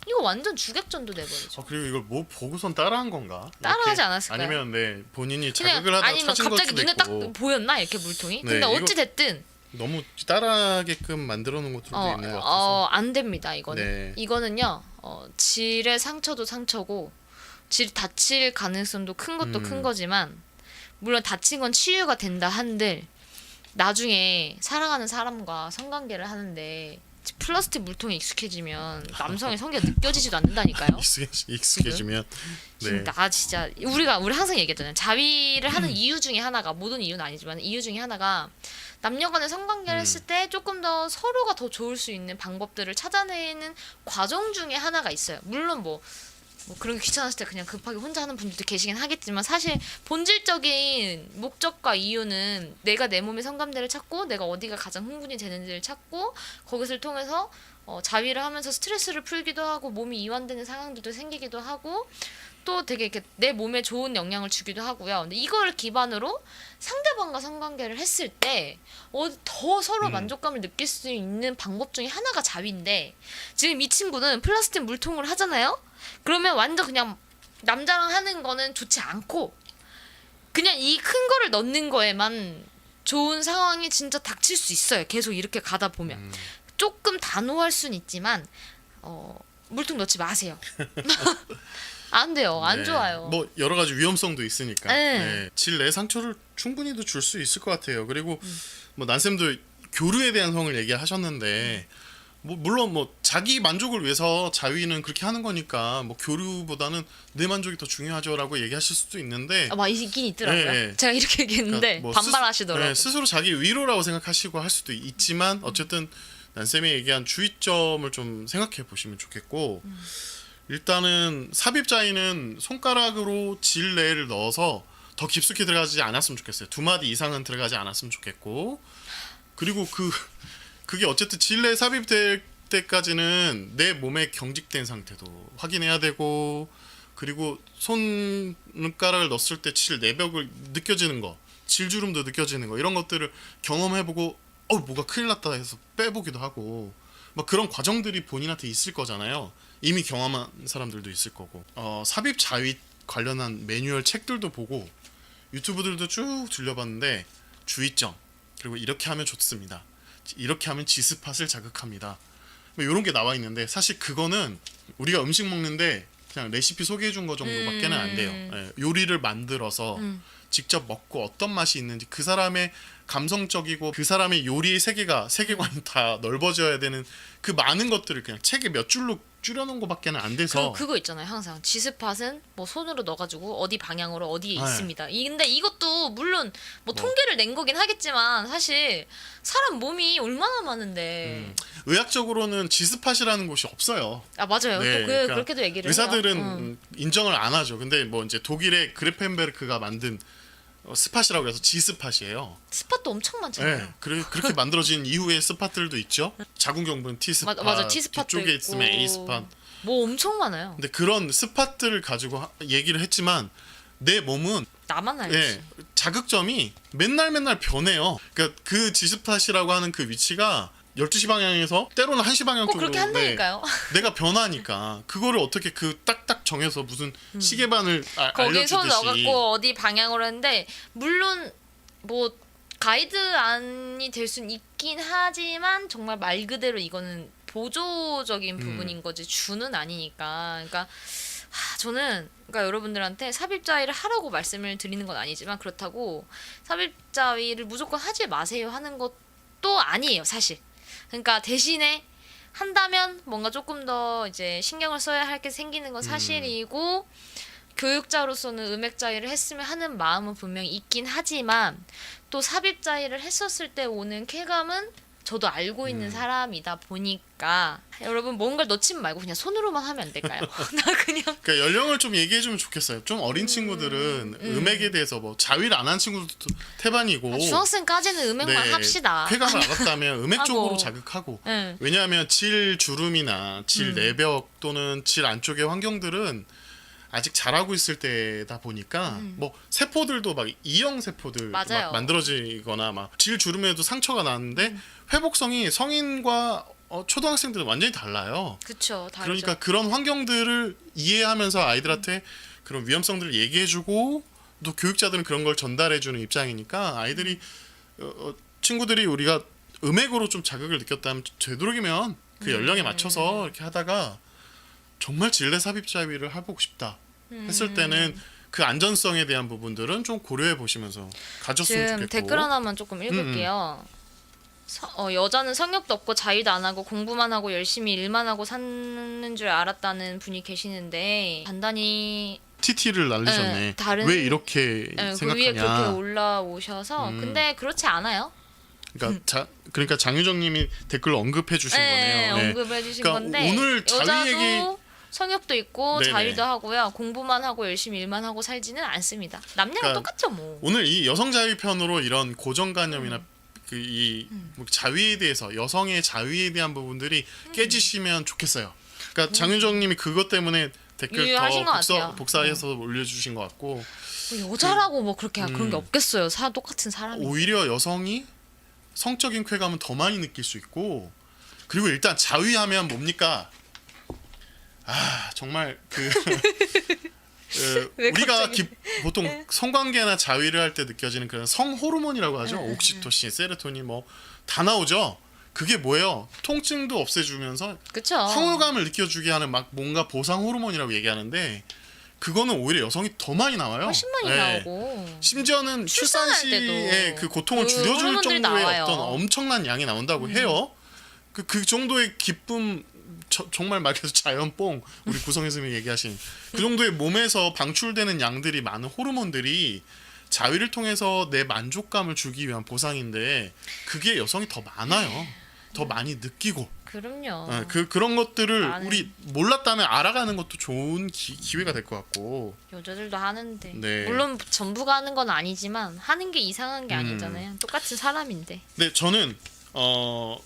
이거 완전 주객전도 돼버리죠. 그리고 이걸 뭐 보고선 따라한 건가? 따라하지 이렇게? 않았을까요? 아니면 네 본인이 그냥 자극을 하다가 아니면 처진 걸 갑자기 수도 눈에 있고 딱 보였나 이렇게 물통이? 네, 근데 이거- 어찌 됐든 너무 따라하게끔 만들어 놓은 것들도 있는 것 같아서 안 됩니다. 이거는 네. 이거는요 질의 상처도 상처고 질 다칠 가능성도 큰 것도 큰 거지만 물론 다친 건 치유가 된다 한들 나중에 사랑하는 사람과 성관계를 하는데 플라스틱 물통에 익숙해지면 남성의 성기가 느껴지지도 않는다니까요. 익숙해지면 네. 나 진짜 우리 항상 얘기했잖아요. 자위를 하는 이유 중에 하나가 모든 이유는 아니지만 이유 중에 하나가 남녀간의 성관계를 했을 때 조금 더 서로가 더 좋을 수 있는 방법들을 찾아내는 과정 중에 하나가 있어요. 물론 뭐 그런 게 귀찮았을 때 그냥 급하게 혼자 하는 분들도 계시긴 하겠지만 사실 본질적인 목적과 이유는 내가 내 몸의 성감대를 찾고 내가 어디가 가장 흥분이 되는지를 찾고 그것을 통해서 자위를 하면서 스트레스를 풀기도 하고 몸이 이완되는 상황들도 생기기도 하고 또 되게 이렇게 내 몸에 좋은 영향을 주기도 하고요. 근데 이걸 기반으로 상대방과 성관계를 했을 때 더 서로 만족감을 느낄 수 있는 방법 중에 하나가 자위인데 지금 이 친구는 플라스틱 물통을 하잖아요. 그러면 완전 그냥 남자랑 하는 거는 좋지 않고 그냥 이 큰 거를 넣는 거에만 좋은 상황이 진짜 닥칠 수 있어요. 계속 이렇게 가다 보면 조금 단호할 순 있지만 물통 넣지 마세요. 안 돼요. 안 네. 좋아요. 뭐 여러 가지 위험성도 있으니까 네. 네. 질 내 상처를 충분히도 줄 수 있을 것 같아요. 그리고 뭐 난쌤도 교류에 대한 성을 얘기하셨는데 뭐 물론 뭐 자기 만족을 위해서 자위는 그렇게 하는 거니까 뭐 교류보다는 내 만족이 더 중요하죠라고 얘기하실 수도 있는데 막 있긴 있더라고요. 네. 제가 이렇게 얘기했는데 그러니까 뭐 반발하시더라고요. 스스로 자기 위로라고 생각하시고 할 수도 있지만 어쨌든 난쌤이 얘기한 주의점을 좀 생각해 보시면 좋겠고 일단은 삽입 자위는 손가락으로 질 내를 넣어서 더 깊숙이 들어가지 않았으면 좋겠어요. 2마디 이상은 들어가지 않았으면 좋겠고, 그리고 그게 어쨌든 질내 삽입될 때까지는 내 몸에 경직된 상태도 확인해야 되고, 그리고 손가락을 넣었을 때 질 내벽을 느껴지는 거, 질주름도 느껴지는 거, 이런 것들을 경험해보고 뭐가 큰일 났다 해서 빼보기도 하고, 막 그런 과정들이 본인한테 있을 거잖아요. 이미 경험한 사람들도 있을 거고, 삽입 자위 관련한 매뉴얼 책들도 보고 유튜브들도 쭉 들려봤는데, 주의점, 그리고 이렇게 하면 좋습니다, 이렇게 하면 지스팟을 자극합니다, 뭐 이런 게 나와 있는데, 사실 그거는 우리가 음식 먹는데 그냥 레시피 소개해 준 거 정도밖에는 안 돼요. 예, 요리를 만들어서 직접 먹고 어떤 맛이 있는지, 그 사람의 감성적이고 그 사람의 요리의 세계관이 다 넓어져야 되는 그 많은 것들을 그냥 책에 몇 줄로 줄여놓은 것밖에는 안 돼서. 그거 있잖아요. 항상 지스팟은 뭐 손으로 넣어가지고 어디 방향으로 어디에 네. 있습니다. 근데 이것도 물론 뭐 통계를 낸 거긴 하겠지만 사실 사람 몸이 얼마나 많은데. 의학적으로는 지스팟이라는 곳이 없어요. 아 맞아요. 네, 또 그러니까 그렇게도 얘기를 의사들은 해요. 인정을 안 하죠. 근데 뭐 이제 독일의 그레펜베르크가 만든 스팟이라고 해서 지스팟이에요. 스팟도 엄청 많잖아요. 네, 그렇게 만들어진 이후의 스팟들도 있죠. 자궁경부는 T 스팟, 맞아, T 스팟도 뒤쪽에 있고. 있으면 A 스팟. 뭐 엄청 많아요. 근데 그런 스팟들을 가지고 얘기를 했지만, 내 몸은 나만 알지. 자극점이 맨날 변해요. 그러니까 그 지스팟이라고 하는 그 위치가 12시 방향에서 때로는 1시 방향 꼭 쪽으로 그렇게 한다니까요. 내가 변하니까 그거를 어떻게 그 딱딱 정해서 무슨 시계반을 거기에 손 알려주듯이. 넣어갖고 어디 방향으로 했는데 물론 뭐 가이드안이 될 수는 있긴 하지만 정말 말 그대로 이거는 보조적인 부분인 거지 주는 아니니까. 그러니까 저는 그러니까 여러분들한테 삽입자위를 하라고 말씀을 드리는 건 아니지만, 그렇다고 삽입자위를 무조건 하지 마세요 하는 것도 아니에요 사실. 그러니까 대신에 한다면 뭔가 조금 더 이제 신경을 써야 할 게 생기는 건 사실이고, 교육자로서는 음액자위를 했으면 하는 마음은 분명히 있긴 하지만, 또 삽입자위를 했었을 때 오는 쾌감은 저도 알고 있는 사람이다 보니까 여러분 뭔가를 넣지 말고 그냥 손으로만 하면 안 될까요? 나 그냥 그러니까 연령을 좀 얘기해주면 좋겠어요. 좀 어린 친구들은 음액에 대해서 뭐 자위를 안 한 친구들도 태반이고, 중학생까지는 음액만 합시다. 쾌감을 알았다면 음액 쪽으로 하고. 자극하고. 네. 왜냐하면 질 주름이나 질 내벽 또는 질 안쪽의 환경들은 아직 자라고 있을 때다 보니까 뭐 세포들도 막 이형 세포들 막 맞아요. 만들어지거나 막 질 주름에도 상처가 나는데 회복성이 성인과 초등학생들은 완전히 달라요. 그쵸, 다르죠. 그러니까 그런 환경들을 이해하면서 아이들한테 그런 위험성들을 얘기해주고, 또 교육자들은 그런 걸 전달해주는 입장이니까 아이들이 친구들이 우리가 음액으로 좀 자극을 느꼈다면 되도록이면 그 연령에 맞춰서 이렇게 하다가 정말 질내 삽입 자위를 해보고 싶다 했을 때는 그 안전성에 대한 부분들은 좀 고려해 보시면서 가졌으면 지금 좋겠고. 댓글 하나만 조금 읽을게요. 여자는 성욕도 없고 자위도 안 하고 공부만 하고 열심히 일만 하고 사는 줄 알았다는 분이 계시는데, 단단히 TT를 날리셨네. 네, 다른- 왜 이렇게 그 위에 생각하냐. 그렇게 올라오셔서 근데 그렇지 않아요. 그러니까 장유정님이 댓글로 언급해 주신 네, 거네요. 네. 언급해 주신 그러니까 건데, 오늘 자위 여자도 얘기 성욕도 있고 네네. 자위도 하고요. 공부만 하고 열심히 일만 하고 살지는 않습니다. 남녀가 그러니까 똑같죠 뭐. 오늘 이 여성 자위 편으로 이런 고정관념이나 그 이 자위에 대해서, 여성의 자위에 대한 부분들이 깨지시면 좋겠어요. 그러니까 장윤정님이 그것 때문에 댓글 유효하신 것 더 같아요. 복사해서 올려주신 것 같고, 여자라고 뭐 그렇게 그런 게 없겠어요. 똑같은 사람이. 오히려 여성이 성적인 쾌감은 더 많이 느낄 수 있고, 그리고 일단 자위하면 뭡니까? 정말 왜 우리가 갑자기? 보통 성관계나 자위를 할 때 느껴지는 그런 성 호르몬이라고 하죠. 옥시토신, 세로토닌 뭐 다 나오죠. 그게 뭐예요? 통증도 없애주면서 그쵸. 황홀감을 느껴주게 하는 막 뭔가 보상 호르몬이라고 얘기하는데, 그거는 오히려 여성이 더 많이 나와요. 훨씬 많이 네. 나오고. 심지어는 출산 출산할 시에 때도 그 고통을 그 줄여줄 호르몬들이 정도의 나와요. 어떤 엄청난 양이 나온다고 해요. 그 정도의 기쁨, 정말 말 그대로 자연뽕, 우리 구성혜 선생님이 얘기하신 그 정도의 몸에서 방출되는 양들이 많은 호르몬들이 자위를 통해서 내 만족감을 주기 위한 보상인데, 그게 여성이 더 많아요. 더 많이 느끼고. 그럼요. 그런 것들을 나는- 우리 몰랐다면 알아가는 것도 좋은 기회가 될 것 같고. 여자들도 하는데 네. 물론 전부가 하는 건 아니지만 하는 게 이상한 게 아니잖아요. 똑같은 사람인데. 네, 저는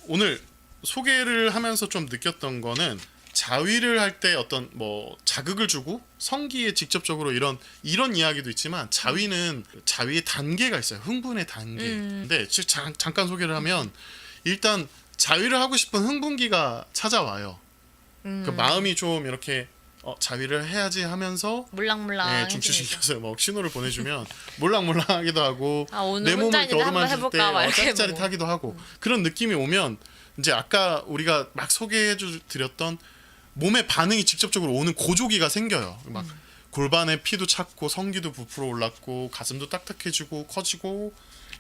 오늘 소개를 하면서 좀 느꼈던 거는 자위를 할 때 어떤 뭐 자극을 주고 성기에 직접적으로 이런 이야기도 있지만 자위의 단계가 있어요. 흥분의 단계. 근데 잠깐 소개를 하면 일단 자위를 하고 싶은 흥분기가 찾아와요. 그 마음이 좀 이렇게 자위를 해야지 하면서 물랑물랑. 중추신경에서 막 신호를 보내주면 몰랑몰랑하기도 하고 아, 오늘 내 몸을 혼자 이렇게 있는데 한번 어루만질 때 해볼까 막 이렇게 짜릿짜릿하기도 하고 그런 느낌이 오면 이제 아까 우리가 막 소개해 드렸던 몸의 반응이 직접적으로 오는 고조기가 생겨요. 막 골반에 피도 찼고 성기도 부풀어 올랐고 가슴도 딱딱해지고 커지고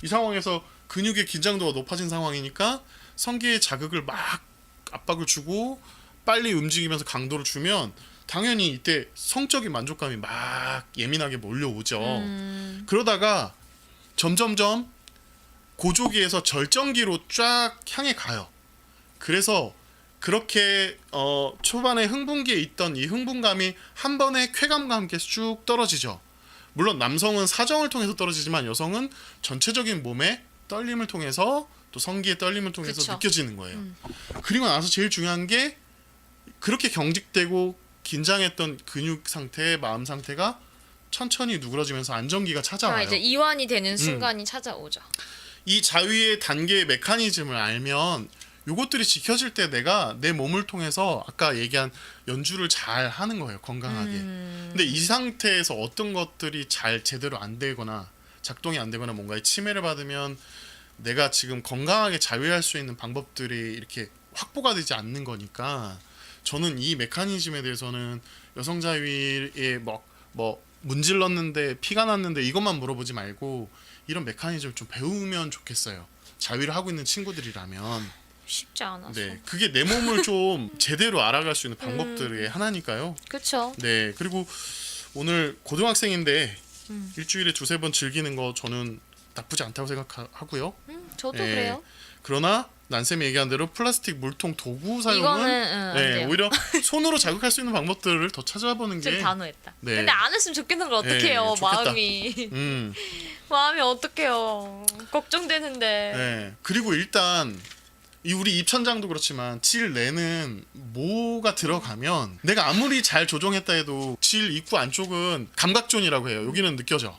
이 상황에서 근육의 긴장도가 높아진 상황이니까 성기에 자극을 막 압박을 주고 빨리 움직이면서 강도를 주면 당연히 이때 성적인 만족감이 막 예민하게 몰려오죠. 그러다가 점점점 고조기에서 절정기로 쫙 향해 가요. 그래서 그렇게 초반에 흥분기에 있던 이 흥분감이 한 번에 쾌감과 함께 쭉 떨어지죠. 물론 남성은 사정을 통해서 떨어지지만 여성은 전체적인 몸의 떨림을 통해서 또 성기의 떨림을 통해서 그쵸. 느껴지는 거예요. 그리고 나서 제일 중요한 게 그렇게 경직되고 긴장했던 근육 상태, 마음 상태가 천천히 누그러지면서 안정기가 아, 찾아와요. 이제 이완이 되는 순간이 찾아오죠. 이 자위의 단계의 메커니즘을 알면 요것들이 지켜질 때 내가 내 몸을 통해서 아까 얘기한 연주를 잘 하는 거예요. 건강하게. 근데 이 상태에서 어떤 것들이 잘 제대로 안 되거나 작동이 안 되거나 뭔가의 침해를 받으면 내가 지금 건강하게 자위할 수 있는 방법들이 이렇게 확보가 되지 않는 거니까 저는 이 메커니즘에 대해서는 여성 자위에 뭐 문질렀는데 피가 났는데 이것만 물어보지 말고 이런 메커니즘을 좀 배우면 좋겠어요. 자위를 하고 있는 친구들이라면. 쉽지 않아서. 네, 그게 내 몸을 좀 제대로 알아갈 수 있는 방법들의 하나니까요. 그렇죠. 네, 그리고 오늘 고등학생인데 일주일에 2-3번 즐기는 거 저는 나쁘지 않다고 생각하고요. 저도 네. 그래요. 그러나 난쌤이 얘기한 대로 플라스틱 물통 도구 사용은 이거는 안 돼요. 오히려 손으로 자극할 수 있는 방법들을 더 찾아보는 좀 게 단호했다. 네. 근데 안 했으면 좋겠는 걸 어떡해요. 네, 좋겠다. 마음이. 음, 마음이 어떡해요. 걱정되는데. 네. 그리고 일단 이 우리 입천장도 그렇지만 질 내는 모가 들어가면 내가 아무리 잘 조정했다 해도 질 입구 안쪽은 감각존이라고 해요. 여기는 느껴져.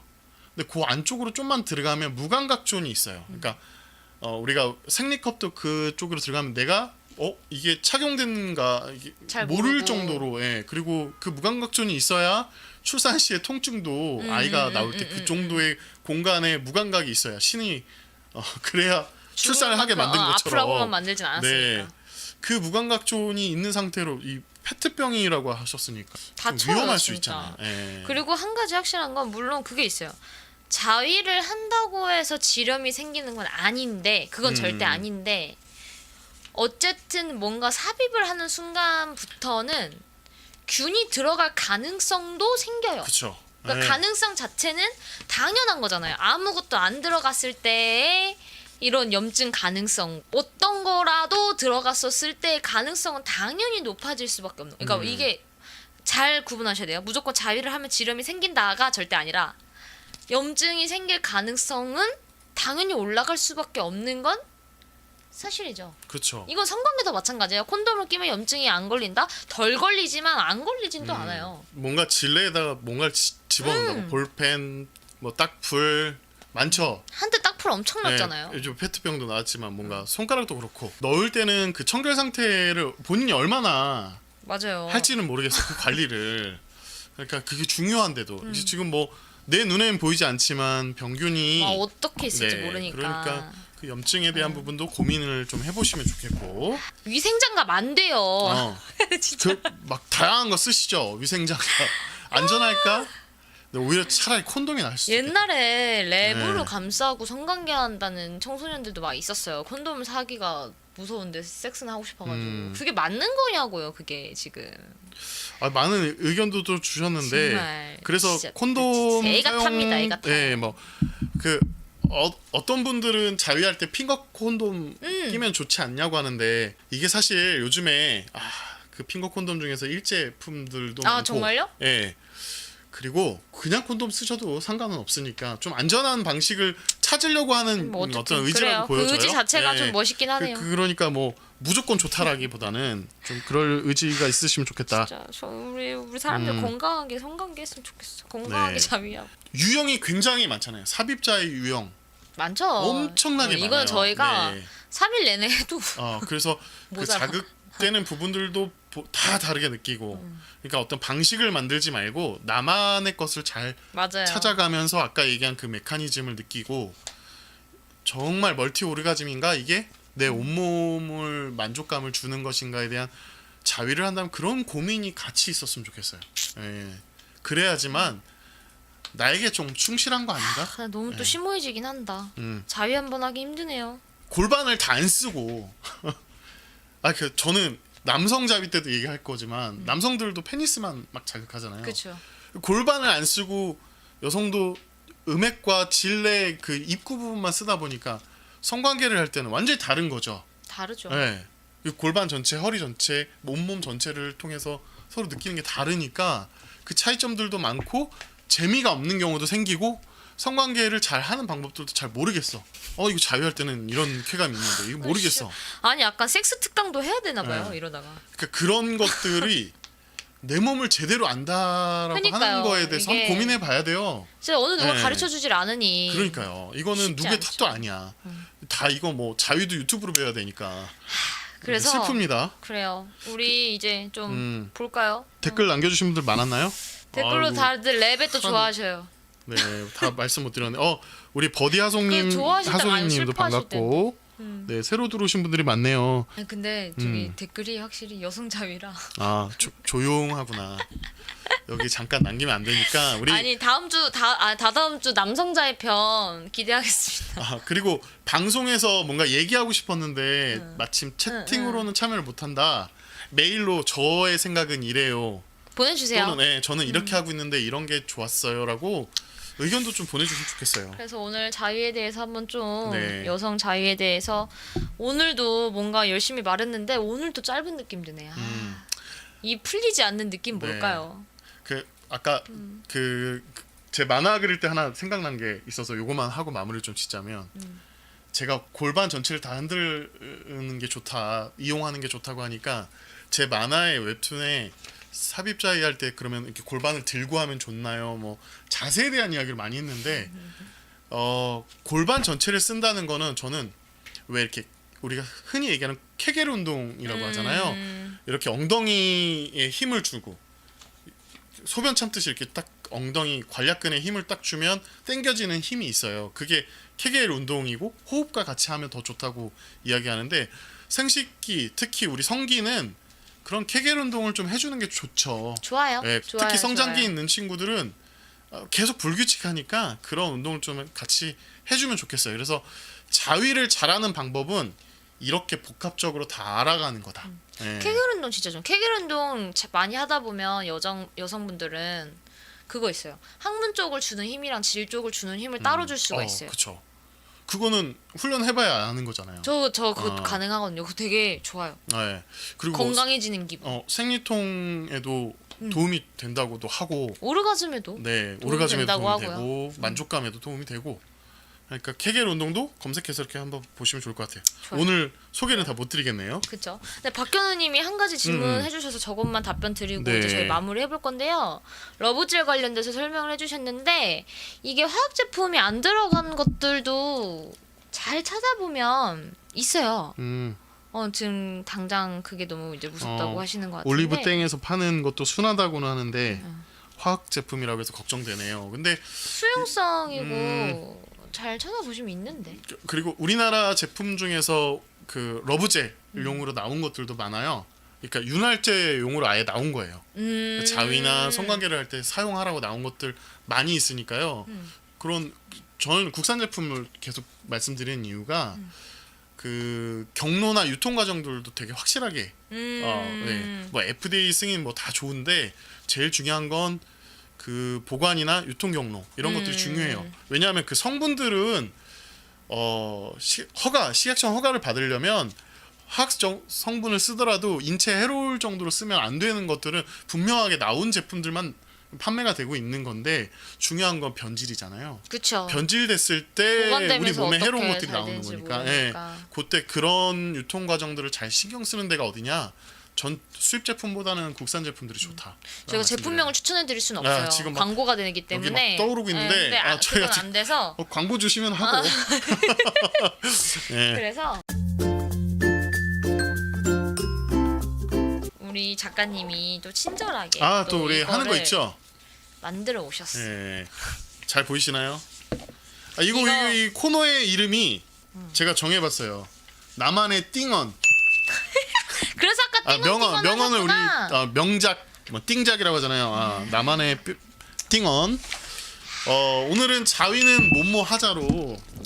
근데 그 안쪽으로 좀만 들어가면 무감각존이 있어요. 그러니까 우리가 생리컵도 그쪽으로 들어가면 내가 이게 착용된가 이게 잘 모를 모르고. 정도로 그리고 그 무감각존이 있어야 출산 시에 통증도 아이가 나올 때 그 정도의 공간에 무감각이 있어야 신이 그래야 출산을 하게 만든 것처럼 아프라고만 만들진 않았으니까. 네. 그 무감각존이 있는 상태로 이 페트병이라고 하셨으니까 좀 다쳐요, 위험할 수 진짜. 있잖아. 예. 그리고 한 가지 확실한 건 물론 그게 있어요. 자위를 한다고 해서 지렴이 생기는 건 아닌데 그건 절대 아닌데 어쨌든 뭔가 삽입을 하는 순간부터는 균이 들어갈 가능성도 생겨요. 그렇죠. 그러니까 가능성 자체는 당연한 거잖아요. 아무것도 안 들어갔을 때의 이런 염증 가능성 어떤 거라도 들어갔었을 때의 가능성은 당연히 높아질 수밖에 없는. 그러니까 이게 잘 구분하셔야 돼요. 무조건 자위를 하면 지렴이 생긴다가 절대 아니라 염증이 생길 가능성은 당연히 올라갈 수밖에 없는 건 사실이죠. 그렇죠. 이건 성관계도 마찬가지예요. 콘돔을 끼면 염증이 안 걸린다? 덜 걸리지만 안 걸리진 또 않아요. 뭔가 질레에다가 뭔가를 집어넣는다고 볼펜, 뭐 딱풀 많죠. 한때 딱풀 엄청 났잖아요. 요즘 페트병도 나왔지만 뭔가 손가락도 그렇고 넣을 때는 그 청결 상태를 본인이 얼마나 맞아요. 할지는 모르겠어 그 관리를. 그러니까 그게 중요한데도 이제 지금 뭐 내 눈에는 보이지 않지만 병균이 어떻게 있을지 모르니까. 그러니까 그 염증에 대한 부분도 고민을 좀 해보시면 좋겠고. 위생장갑 안 돼요. 진짜. 그 막 다양한 거 쓰시죠 위생장갑. 안전할까? 근데 오히려 차라리 콘돔이 나을 수도 있겠다. 옛날에 랩으로 네. 감싸고 성관계한다는 청소년들도 막 있었어요. 콘돔을 사기가 무서운데 섹스는 하고 싶어가지고. 그게 맞는 거냐고요. 그게 지금. 많은 의견도 또 주셨는데 정말 그래서 진짜 콘돔 애가 탑니다, 애가 타요. 뭐그 어떤 분들은 자위할 때 핑거 콘돔 끼면 좋지 않냐고 하는데 이게 사실 요즘에 그 핑거 콘돔 중에서 일제품들도 많고 정말요? 예. 그리고 그냥 콘돔 쓰셔도 상관은 없으니까 좀 안전한 방식을 찾으려고 하는 뭐 어쨌든 어떤 의지라고 그래요. 보여져요. 그 의지 자체가 예. 좀 멋있긴 하네요. 그러니까 뭐 무조건 좋다라기보다는 좀 그럴 의지가 있으시면 좋겠다. 진짜 우리 사람들 건강하게 성관계 했으면 좋겠어. 건강하게 네. 자위하고. 유형이 굉장히 많잖아요. 삽입자의 유형 많죠. 엄청나게 많아요. 이건 저희가 네. 3일 내내 해도 그래서 그 모자라. 자극되는 부분들도 다 다르게 느끼고 그러니까 어떤 방식을 만들지 말고 나만의 것을 잘 맞아요. 찾아가면서 아까 얘기한 그 메커니즘을 느끼고 정말 멀티 오르가즘인가 이게 내 온몸을 만족감을 주는 것인가에 대한 자위를 한다면 그런 고민이 같이 있었으면 좋겠어요. 예. 그래야지만 나에게 좀 충실한 거 아닌가? 너무 또 심오해지긴 한다. 음. 자위 한번 하기 힘드네요. 골반을 다 안 쓰고 저는 남성 자위 때도 얘기할 거지만 남성들도 페니스만 막 자극하잖아요. 그렇죠. 골반을 안 쓰고 여성도 음액과 질내 그 입구 부분만 쓰다 보니까 성관계를 할 때는 완전히 다른 거죠. 다르죠. 네. 이 골반 전체, 허리 전체, 온몸 전체를 통해서 서로 느끼는 게 다르니까 그 차이점들도 많고 재미가 없는 경우도 생기고 성관계를 잘 하는 방법들도 잘 모르겠어. 이거 자유할 때는 이런 쾌감이 있는데 이거 모르겠어. 아니 약간 섹스 특강도 해야 되나 봐요. 네. 이러다가. 그러니까 그런 것들이 내 몸을 제대로 안다라고 그러니까요. 하는 거에 대해서 이게- 한번 고민해 봐야 돼요. 진짜 어느 누가 네. 가르쳐 주질 않으니. 그러니까요. 이거는 쉽지 누구의 않죠. 탓도 아니야. 다 이거 뭐 자유도 유튜브로 배워야 되니까. 그래서 슬픕니다. 그래요. 우리 이제 좀 음. 볼까요? 댓글 남겨주신 분들 많았나요? 댓글로 아이고, 다들 레벨 또 좋아하셔요. 네, 다 말씀 못 드렸네. 우리 버디 하송님, 그 좋아하실 때가 아니고 하송님도 슬퍼하실 반갑고, 네, 새로 들어오신 분들이 많네요. 아니, 근데 저기 댓글이 확실히 여성 자위라. 조용하구나. 여기 잠깐 남기면 안 되니까 우리. 아니 다음 주 다다음 주 남성 자위 편 기대하겠습니다. 그리고 방송에서 뭔가 얘기하고 싶었는데 마침 채팅으로는 참여를 못한다. 메일로 저의 생각은 이래요. 보내주세요. 또는 저는 이렇게 하고 있는데 이런 게 좋았어요라고 의견도 좀 보내주시면 좋겠어요. 그래서 오늘 자위에 대해서 한번 좀 네. 여성 자위에 대해서 오늘도 뭔가 열심히 말했는데 오늘도 짧은 느낌 드네요. 이 풀리지 않는 느낌 네. 뭘까요? 아까 제 만화 그릴 때 하나 생각난 게 있어서 요거만 하고 마무리를 좀 짓자면 제가 골반 전체를 다 흔드는 게 좋다, 이용하는 게 좋다고 하니까 제 만화의 웹툰에 삽입자위 할 때 그러면 이렇게 골반을 들고 하면 좋나요? 뭐 자세에 대한 이야기를 많이 했는데 골반 전체를 쓴다는 거는 저는 왜 이렇게 우리가 흔히 얘기하는 케겔 운동이라고 하잖아요. 이렇게 엉덩이에 힘을 주고 소변 참듯이 이렇게 딱 엉덩이 관략근에 힘을 딱 주면 당겨지는 힘이 있어요. 그게 케겔 운동이고 호흡과 같이 하면 더 좋다고 이야기하는데 생식기 특히 우리 성기는 그런 케겔 운동을 좀 해주는 게 좋죠. 좋아요. 네, 좋아요. 특히 성장기 좋아요. 있는 친구들은 계속 불규칙하니까 그런 운동을 좀 같이 해주면 좋겠어요. 그래서 자위를 잘하는 방법은 이렇게 복합적으로 다 알아가는 거다. 네. 케겔 운동 진짜 좀 케겔 운동 많이 하다 보면 여성분들은 그거 있어요. 항문 쪽을 주는 힘이랑 질 쪽을 주는 힘을 따로 줄 수가 있어요. 그렇죠. 그거는 훈련해봐야 아는 거잖아요. 저 그거 가능하거든요. 그거 되게 좋아요. 네. 그리고 건강해지는 기분. 생리통에도 도움이 된다고도 하고, 오르가즘에도 네, 도움이 오르가즘에도 된다고 도움이 하고요. 되고, 만족감에도 도움이 되고. 그러니까 케겔 운동도 검색해서 이렇게 한번 보시면 좋을 것 같아요. 좋아요. 오늘 소개는 다 못 드리겠네요. 그렇죠. 근데 박현우님이 한 가지 질문 해주셔서 저것만 답변 드리고 네. 이제 저희 마무리 해볼 건데요. 러브젤 관련돼서 설명을 해주셨는데 이게 화학 제품이 안 들어간 것들도 잘 찾아보면 있어요. 지금 당장 그게 너무 이제 무섭다고 하시는 것 같은데. 올리브 땡에서 파는 것도 순하다고는 하는데 화학 제품이라고 해서 걱정되네요. 근데 수용성이고 잘 찾아보시면 있는데. 그리고 우리나라 제품 중에서 그 러브젤용으로 나온 것들도 많아요. 그러니까 윤활제용으로 아예 나온 거예요. 자위나 성관계를 할 때 사용하라고 나온 것들 많이 있으니까요. 그런 저는 국산 제품을 계속 말씀드리는 이유가 그 경로나 유통 과정들도 되게 확실하게 네. 뭐 FDA 승인 뭐 다 좋은데 제일 중요한 건 그 보관이나 유통 경로 이런 것들이 중요해요. 왜냐하면 그 성분들은 식약청 허가를 받으려면 화학적 성분을 쓰더라도 인체 해로울 정도로 쓰면 안 되는 것들은 분명하게 나온 제품들만 판매가 되고 있는 건데 중요한 건 변질이잖아요. 그쵸. 변질됐을 때 우리 보관되면서 몸에 해로운 어떻게 것들이 잘 나오는 되는지 거니까. 모르니까. 그때 그런 유통 과정들을 잘 신경 쓰는 데가 어디냐? 전 수입 제품보다는 국산 제품들이 좋다. 저희가 제품명을 추천해드릴 수는 없어요. 지금 막 광고가 되기 여기 때문에. 막 떠오르고 있는데 근데 저희가 그건 안 돼서. 광고 주시면 하고. 네. 그래서 우리 작가님이 또 친절하게 또 우리 하는 거 이거를 있죠? 만들어 오셨어요. 네. 잘 보이시나요? 이거 이거- 이 코너의 이름이 제가 정해봤어요. 나만의 띵언. 그래서 아까 명언을 우리 하셨구나. 명작 뭐 띵작이라고 하잖아요. 나만의 띵언. 오늘은 자위는 뭐뭐 하자로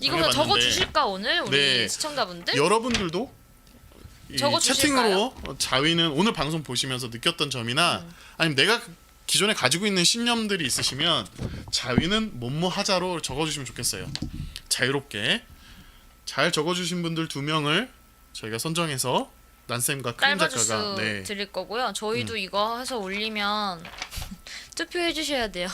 이거 그냥 정해봤는데 적어 주실까 오늘 우리 네. 시청자분들? 여러분들도 이 적어주실까요? 채팅으로 자위는 오늘 방송 보시면서 느꼈던 점이나 아니면 내가 기존에 가지고 있는 신념들이 있으시면 자위는 뭐뭐 하자로 적어주시면 좋겠어요. 자유롭게 잘 적어주신 분들 2명을 저희가 선정해서 난쌤과 크림 딸바주스 작가가 드릴 거고요. 저희도 이거 해서 올리면 투표해 주셔야 돼요.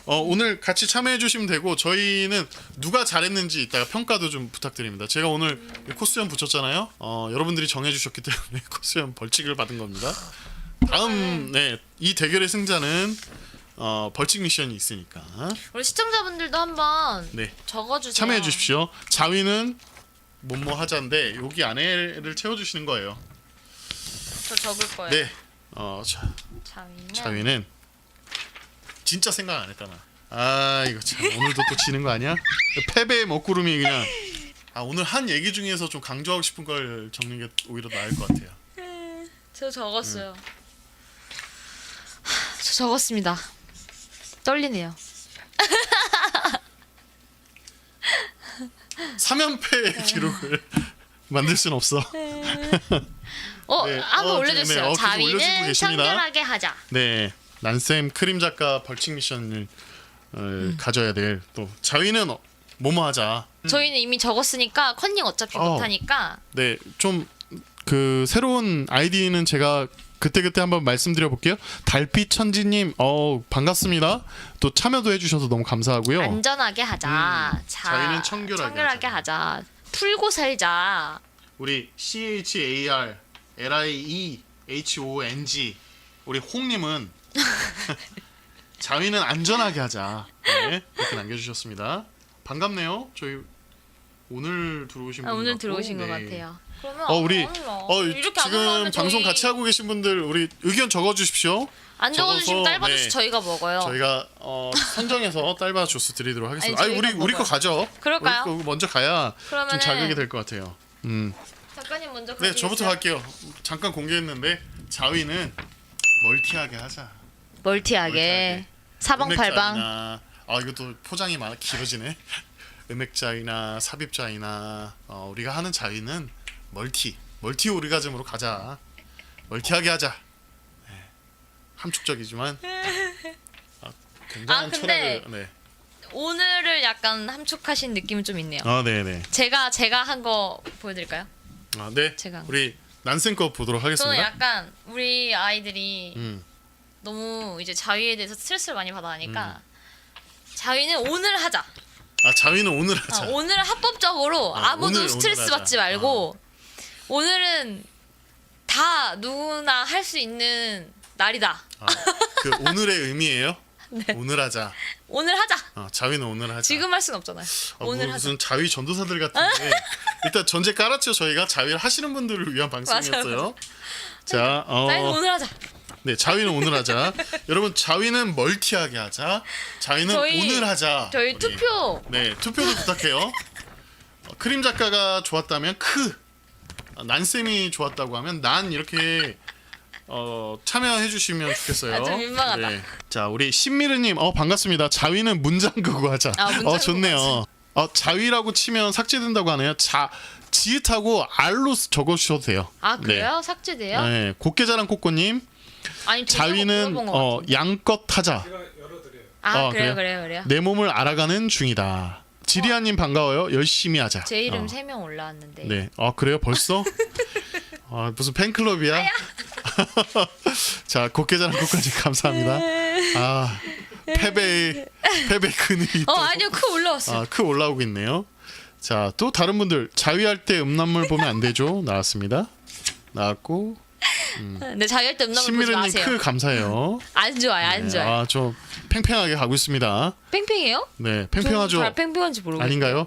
오늘 같이 참여해 주시면 되고 저희는 누가 잘했는지 이따가 평가도 좀 부탁드립니다. 제가 오늘 코스염 붙였잖아요. 여러분들이 정해 주셨기 때문에 코스염 벌칙을 받은 겁니다. 다음 이 대결의 승자는 벌칙 미션이 있으니까 우리 시청자분들도 한번 네 적어주세요. 참여해 주십시오. 자위는 뭐뭐 하자인데 여기 안에를 채워 주시는 거예요. 저 적을 거예요. 네. 자위는 자위는 진짜 생각 안 했다 나. 이거 참 오늘도 또 지는 거 아니야? 패배의 먹구름이 그냥. 오늘 한 얘기 중에서 좀 강조하고 싶은 걸 적는 게 오히려 나을 것 같아요. 저 적었어요. 저 적었습니다. 떨리네요. 3연패의 기록을 만들 순 없어. 네. 한번 올려주세요. 네. 계속 올려주고 자위는 계십니다. 청결하게 하자. 네, 난쌤 크림 작가 벌칙 미션을 가져야 될 또 자위는 뭐뭐 하자. 저희는 이미 적었으니까 컨닝 어차피 못하니까 네, 좀 그 새로운 아이디는 제가 그때 한번 말씀드려 볼게요. 달빛 천지님, 반갑습니다. 또 참여도 해주셔서 너무 감사하고요. 안전하게 하자. 자위는 청결하게 하자. 풀고 살자. 우리 CHAR LIEHONG 우리 홍님은 자위는 안전하게 하자. 네, 이렇게 남겨주셨습니다. 반갑네요. 저희 오늘 들어오신 분 오늘 같고, 들어오신 것 네. 같아요. 그러면 우리 이렇게 안 지금 올라오면 방송 저희 같이 하고 계신 분들 우리 의견 적어주십시오. 안 적어주시면 적어서, 딸바주스 네. 저희가 먹어요. 저희가 선정해서 딸바 주스 드리도록 하겠습니다. 아니, 저희가 우리 거 먹어요. 가죠. 그럴까요? 우리 거 먼저 가야 그러면은 좀 자극이 될 것 같아요. 작가님 먼저 네, 가시겠어요? 저부터 갈게요. 잠깐 공개했는데 자위는 멀티하게 하자. 멀티하게 사방팔방. 음액자이나, 이것도 포장이 많아 길어지네. 음액자이나 삽입자이나 우리가 하는 자위는 멀티 오리가즘으로 가자. 멀티하게 하자. 네. 함축적이지만 굉장한 근데 철학을. 네. 오늘을 약간 함축하신 느낌은 좀 있네요. 네네. 제가 한 거 보여드릴까요? 네. 제가 한 거. 우리 난생 거 보도록 저는 하겠습니다. 약간 우리 아이들이 음. 너무 이제 자위에 대해서 스트레스를 많이 받아하니까 자위는 오늘 하자. 자위는 오늘 하자. 오늘 합법적으로 아무도 오늘 스트레스 하자. 받지 말고 오늘은 다 누구나 할 수 있는 날이다. 그 오늘의 의미예요? 오늘 하자. 오늘 하자. 자위는 오늘 하자. 지금 할 순 없잖아요. 오늘 하자. 무슨 자위 전도사들 같은데 일단 전제 깔았죠. 저희가 자위를 하시는 분들을 위한 방송이었어요. 자, 자위는 오늘 하자. 네, 자위는 오늘 하자. 여러분, 자위는 멀티하게 하자. 자위는 오늘 하자. 저희 우리. 투표 네, 투표도 부탁해요. 크림 작가가 좋았다면 난쌤이 좋았다고 하면 난 이렇게 참여해 주시면 좋겠어요. 좀 민망하다. 자, 우리 신미르님 반갑습니다. 자위는 문장 그거 하자. 문장 좋네요. 자위라고 치면 삭제된다고 하네요. 지읒하고 R로 적어주셔도 돼요. 그래요? 삭제돼요? 네, 곱게자랑 코코님 아니 자위는 물어본 것 같은데. 양껏 하자. 제가 열어드려요. 그래요. 내 몸을 알아가는 중이다. 지리아님 반가워요. 열심히 하자. 제 이름 3명 올라왔는데. 네. 아 그래요? 벌써? 아 무슨 팬클럽이야? 자 곱게자랑 끝까지 감사합니다. 아 패배 그늘이 아니요, 크 올라왔어요. 크 올라오고 있네요. 자 또 다른 분들 자위할 때 음란물 보면 안 되죠. 나왔습니다. 나왔고 네, 자기할 때 음란물 보지 신미르님 마세요. 크 감사해요. 안 좋아요, 안 좋아요. 아저 팽팽하게 가고 있습니다. 팽팽해요? 네 팽팽하죠. 잘 팽팽한지 모르겠어요. 아닌가요?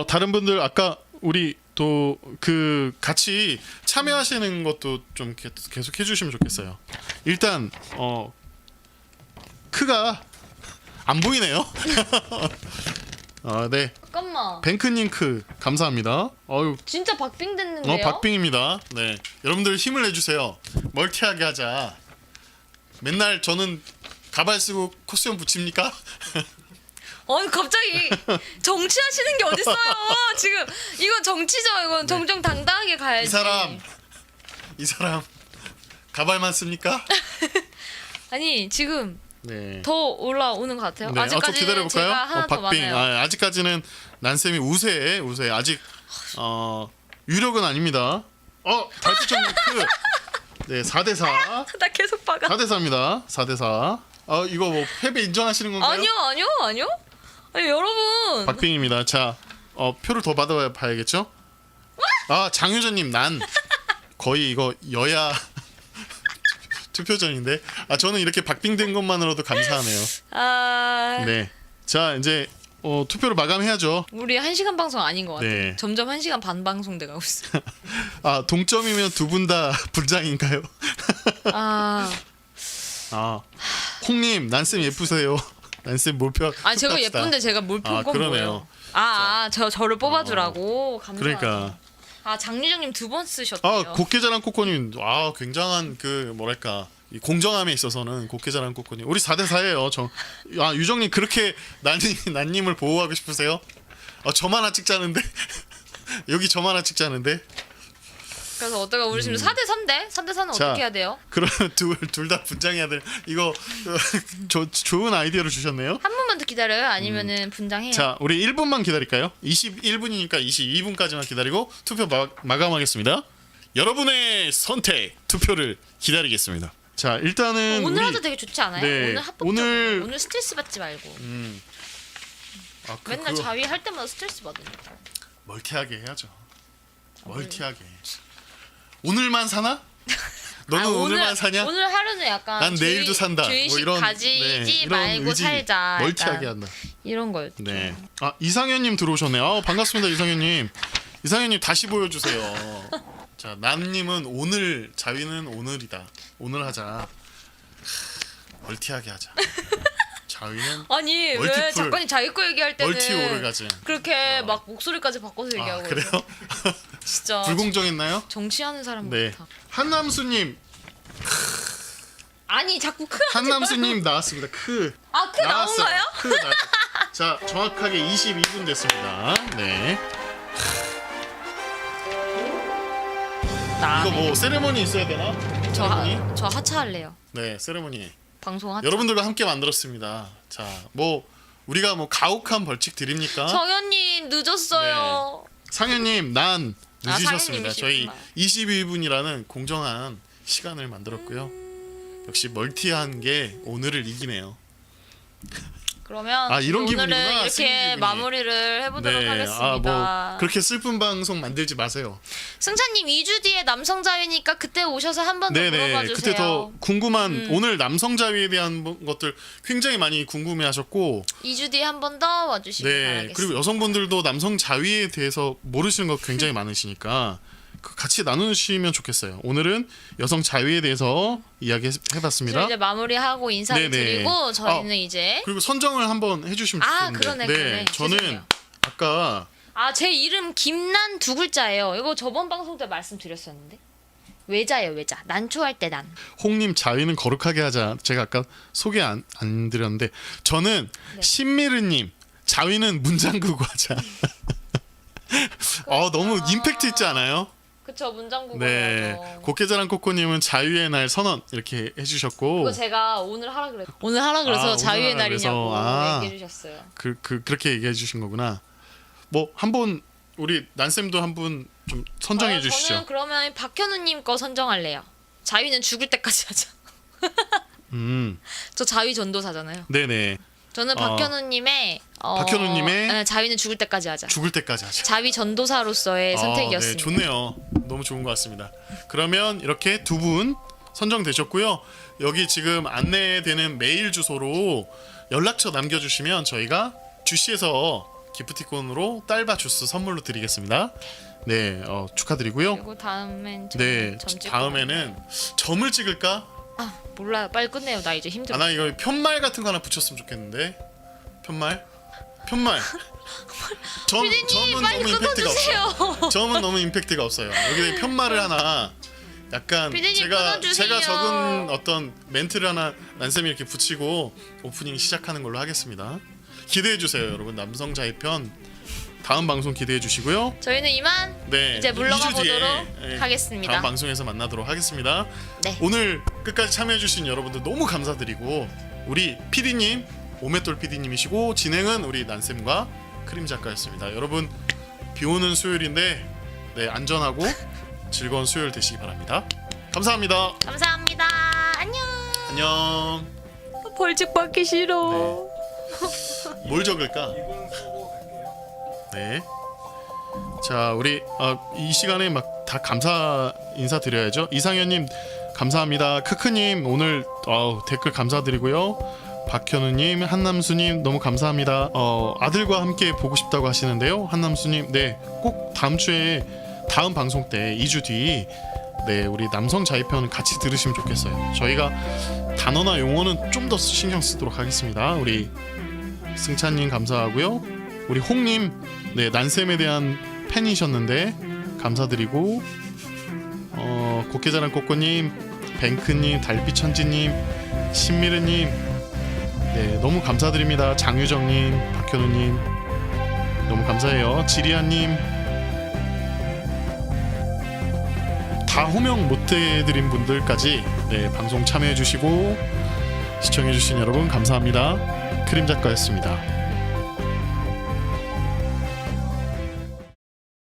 다른 분들 아까 우리 또 그 같이 참여하시는 것도 좀 계속 해주시면 좋겠어요. 일단 크가 안 보이네요. 네 잠깐만. 뱅크님 크 감사합니다. 진짜 박빙 됐는데요? 박빙입니다. 네 여러분들 힘을 내주세요. 멀티하게 하자. 맨날 저는 가발 쓰고 코스염 붙입니까? 아니 갑자기 정치하시는 게 어딨어요? 지금 이건 정치죠. 이건 정정당당하게 가야지. 이 사람 가발만 씁니까? 아니 지금 네. 더 올라오는 것 같아요. 네. 좀 아직까지는 기다려볼까요? 제가 하나 더 박빙. 많아요. 아직까지는 난쌤이 우세. 아직 유력은 아닙니다. 달빛정님 크. 네, 4대4. 나 계속 박아. 4대4입니다. 4대4. 이거 뭐 패배 인정하시는 건가요? 아니요. 아니 여러분. 박빙입니다. 자, 표를 더 받아봐야겠죠? 장유전님 난 거의 이거 여야 투표전인데. 저는 이렇게 박빙된 것만으로도 감사하네요. 네. 자, 이제 투표를 마감해야죠. 우리 1시간 방송 아닌 것 같아요. 네. 점점 1시간 반 방송 돼가고 있어요. 동점이면 두 분 다 분장인가요? 홍님 난쌤 예쁘세요. 난쌤 몰표. 제가 투표합시다. 예쁜데 제가 뭘 본 건 그러네요. 뭐예요? 저를 뽑아주라고. 감사합니다. 그러니까. 장유정님 2번 쓰셨대요. 곱게자랑 코코님 굉장한 그 뭐랄까 이 공정함에 있어서는 곱게자랑 코코님 우리 4대4예요. 유정님 그렇게 난님을 보호하고 싶으세요? 저만 하나 찍자는데 여기 저만 하나 찍자는데. 그래서 어떡하 우리 지금 4대3대? 3대4는 어떻게 해야 돼요? 그러면 둘 다 분장해야 돼. 이거 좋은 아이디어를 주셨네요. 한 번만 더 기다려요? 아니면은 분장해요? 자, 우리 1분만 기다릴까요? 21분이니까 22분까지만 기다리고 투표 마감하겠습니다. 여러분의 선택 투표를 기다리겠습니다. 자, 일단은 오늘 우리 하도 되게 좋지 않아요? 네, 오늘 합법적으로 오늘 스트레스 받지 말고 맨날 그거 자위 할 때마다 스트레스 받으니까. 멀티하게 해야죠. 멀티하게. 오늘만 사나? 너는 오늘만 사냐? 오늘 하루는 약간 난 내일도 산다. 주의식 이런 가지지 이런 말고 의지, 살자. 멀티하게 약간 한다. 이런 거였죠. 네. 이상현님 들어오셨네요. 반갑습니다, 이상현님. 이상현님 다시 보여주세요. 자, 남님은 오늘 자위는 오늘이다. 오늘 하자. 멀티하게 하자. 자위는 아니 왜 멀티풀, 작가님 자기 거 얘기할 때는 멀티오를 가지. 그렇게 막 목소리까지 바꿔서 얘기하고 그래요? 진짜 불공정했나요? 정치하는 사람 네. 같아. 한남수님, 아니 자꾸 크 한남수님 나왔습니다. 크. 크 나온가요? 크 나왔어요. 자, 정확하게 22분 됐습니다. 네. 이거 뭐 세레머니 있어야 되나? 세레머니? 저 하차할래요. 네, 세레머니. 방송 하차. 여러분들과 함께 만들었습니다. 자, 뭐 우리가 뭐 가혹한 벌칙 드립니까? 정현님 늦었어요. 상현님 난 늦으셨습니다. 저희 상현님이시구나. 22분이라는 공정한 시간을 만들었고요. 역시 멀티한 게 오늘을 이기네요. 그러면 이런 오늘은 기분이구나, 이렇게 승리 기분이. 마무리를 해보도록 하겠습니다. 뭐 그렇게 슬픈 방송 만들지 마세요. 승찬님 2주 뒤에 남성 자위니까 그때 오셔서 한 번 더 물어봐 주세요. 그때 더 궁금한 오늘 남성 자위에 대한 것들 굉장히 많이 궁금해하셨고, 2주 뒤에 한 번 더 와주시기 바라겠습니다. 그리고 여성분들도 남성 자위에 대해서 모르시는 거 굉장히 많으시니까 같이 나누시면 좋겠어요. 오늘은 여성 자위에 대해서 이야기해봤습니다. 저희 이제 마무리하고 인사를 드리고 저희는 이제 그리고 선정을 한번 해주시면 좋겠는데. 그러네. 저는 죄송해요. 아까 제 이름 김난 2글자예요. 이거 저번 방송 때 말씀드렸었는데 외자예요. 외자. 난초할 때 난. 홍님 자위는 거룩하게 하자. 제가 아까 소개 안 드렸는데 저는 신미르님 자위는 문 잠그고 하자. 너무 임팩트 있지 않아요? 그쵸, 문장국어. 네, 곱게자란 코코님은 자유의 날 선언 이렇게 해주셨고 그거 제가 오늘 하라 그래서 오늘 자유의 하라 그래서, 날이냐고 얘기해 주셨어요. 그렇게 얘기해 주신 거구나. 뭐 한번 우리 난쌤도 한 분 좀 선정해 주시죠. 저는 그러면 박현우님 거 선정할래요. 자유는 죽을 때까지 하자. 저 자유 전도사잖아요. 네네. 저는 박현우님의 박현우님의 자유는 죽을 때까지 하자. 죽을 때까지 하자. 자위 전도사로서의 선택이었습니다. 네, 좋네요. 너무 좋은 것 같습니다. 그러면 이렇게 두 분 선정되셨고요. 여기 지금 안내되는 메일 주소로 연락처 남겨주시면 저희가 주시에서 기프티콘으로 딸바 주스 선물로 드리겠습니다. 네, 축하드리고요. 그리고 다음엔 네, 점 찍고 다음에는 점을 찍을까? 몰라요. 빨리 끝내요. 나 이제 힘들어. 나 이거 편말 같은 거 하나 붙였으면 좋겠는데. 편말. 점은 빨리 너무 임팩트가 끊어주세요. 없어요. 점은 너무 임팩트가 없어요. 여기 편말을 하나 약간 피디님 제가 끊어주세요. 적은 어떤 멘트를 하나 난쌤이 이렇게 붙이고 오프닝 시작하는 걸로 하겠습니다. 기대해 주세요, 여러분. 남성 자위편 다음 방송 기대해 주시고요. 저희는 이만 네, 이제 물러가 2주 뒤에, 보도록 하겠습니다. 다음 방송에서 만나도록 하겠습니다. 네. 오늘 끝까지 참여해주신 여러분들 너무 감사드리고 우리 PD님 오메돌 PD님이시고 진행은 우리 난쌤과 크림 작가였습니다. 여러분 비오는 수요일인데 네, 안전하고 즐거운 수요일 되시기 바랍니다. 감사합니다. 감사합니다. 안녕. 안녕. 벌칙 받기 싫어. 뭘 적을까? 네. 자, 우리 이 시간에 막 다 감사 인사 드려야죠. 이상현님 감사합니다. 크크님 오늘 댓글 감사드리고요. 박현우님, 한남수님 너무 감사합니다. 아들과 함께 보고 싶다고 하시는데요. 한남수님, 네, 꼭 다음 주에 다음 방송 때 2주 뒤, 네, 우리 남성 자위편 같이 들으시면 좋겠어요. 저희가 단어나 용어는 좀 더 신경 쓰도록 하겠습니다. 우리 승찬님 감사하고요. 우리 홍님, 네, 난쌤에 대한 팬이셨는데 감사드리고, 곱게자란 꼬꼬님, 뱅크님, 달빛천지님, 신미르님, 네, 너무 감사드립니다. 장유정님, 박현우님 너무 감사해요. 지리아님 다 호명 못해드린 분들까지 네, 방송 참여해주시고 시청해주신 여러분 감사합니다. 크림 작가였습니다.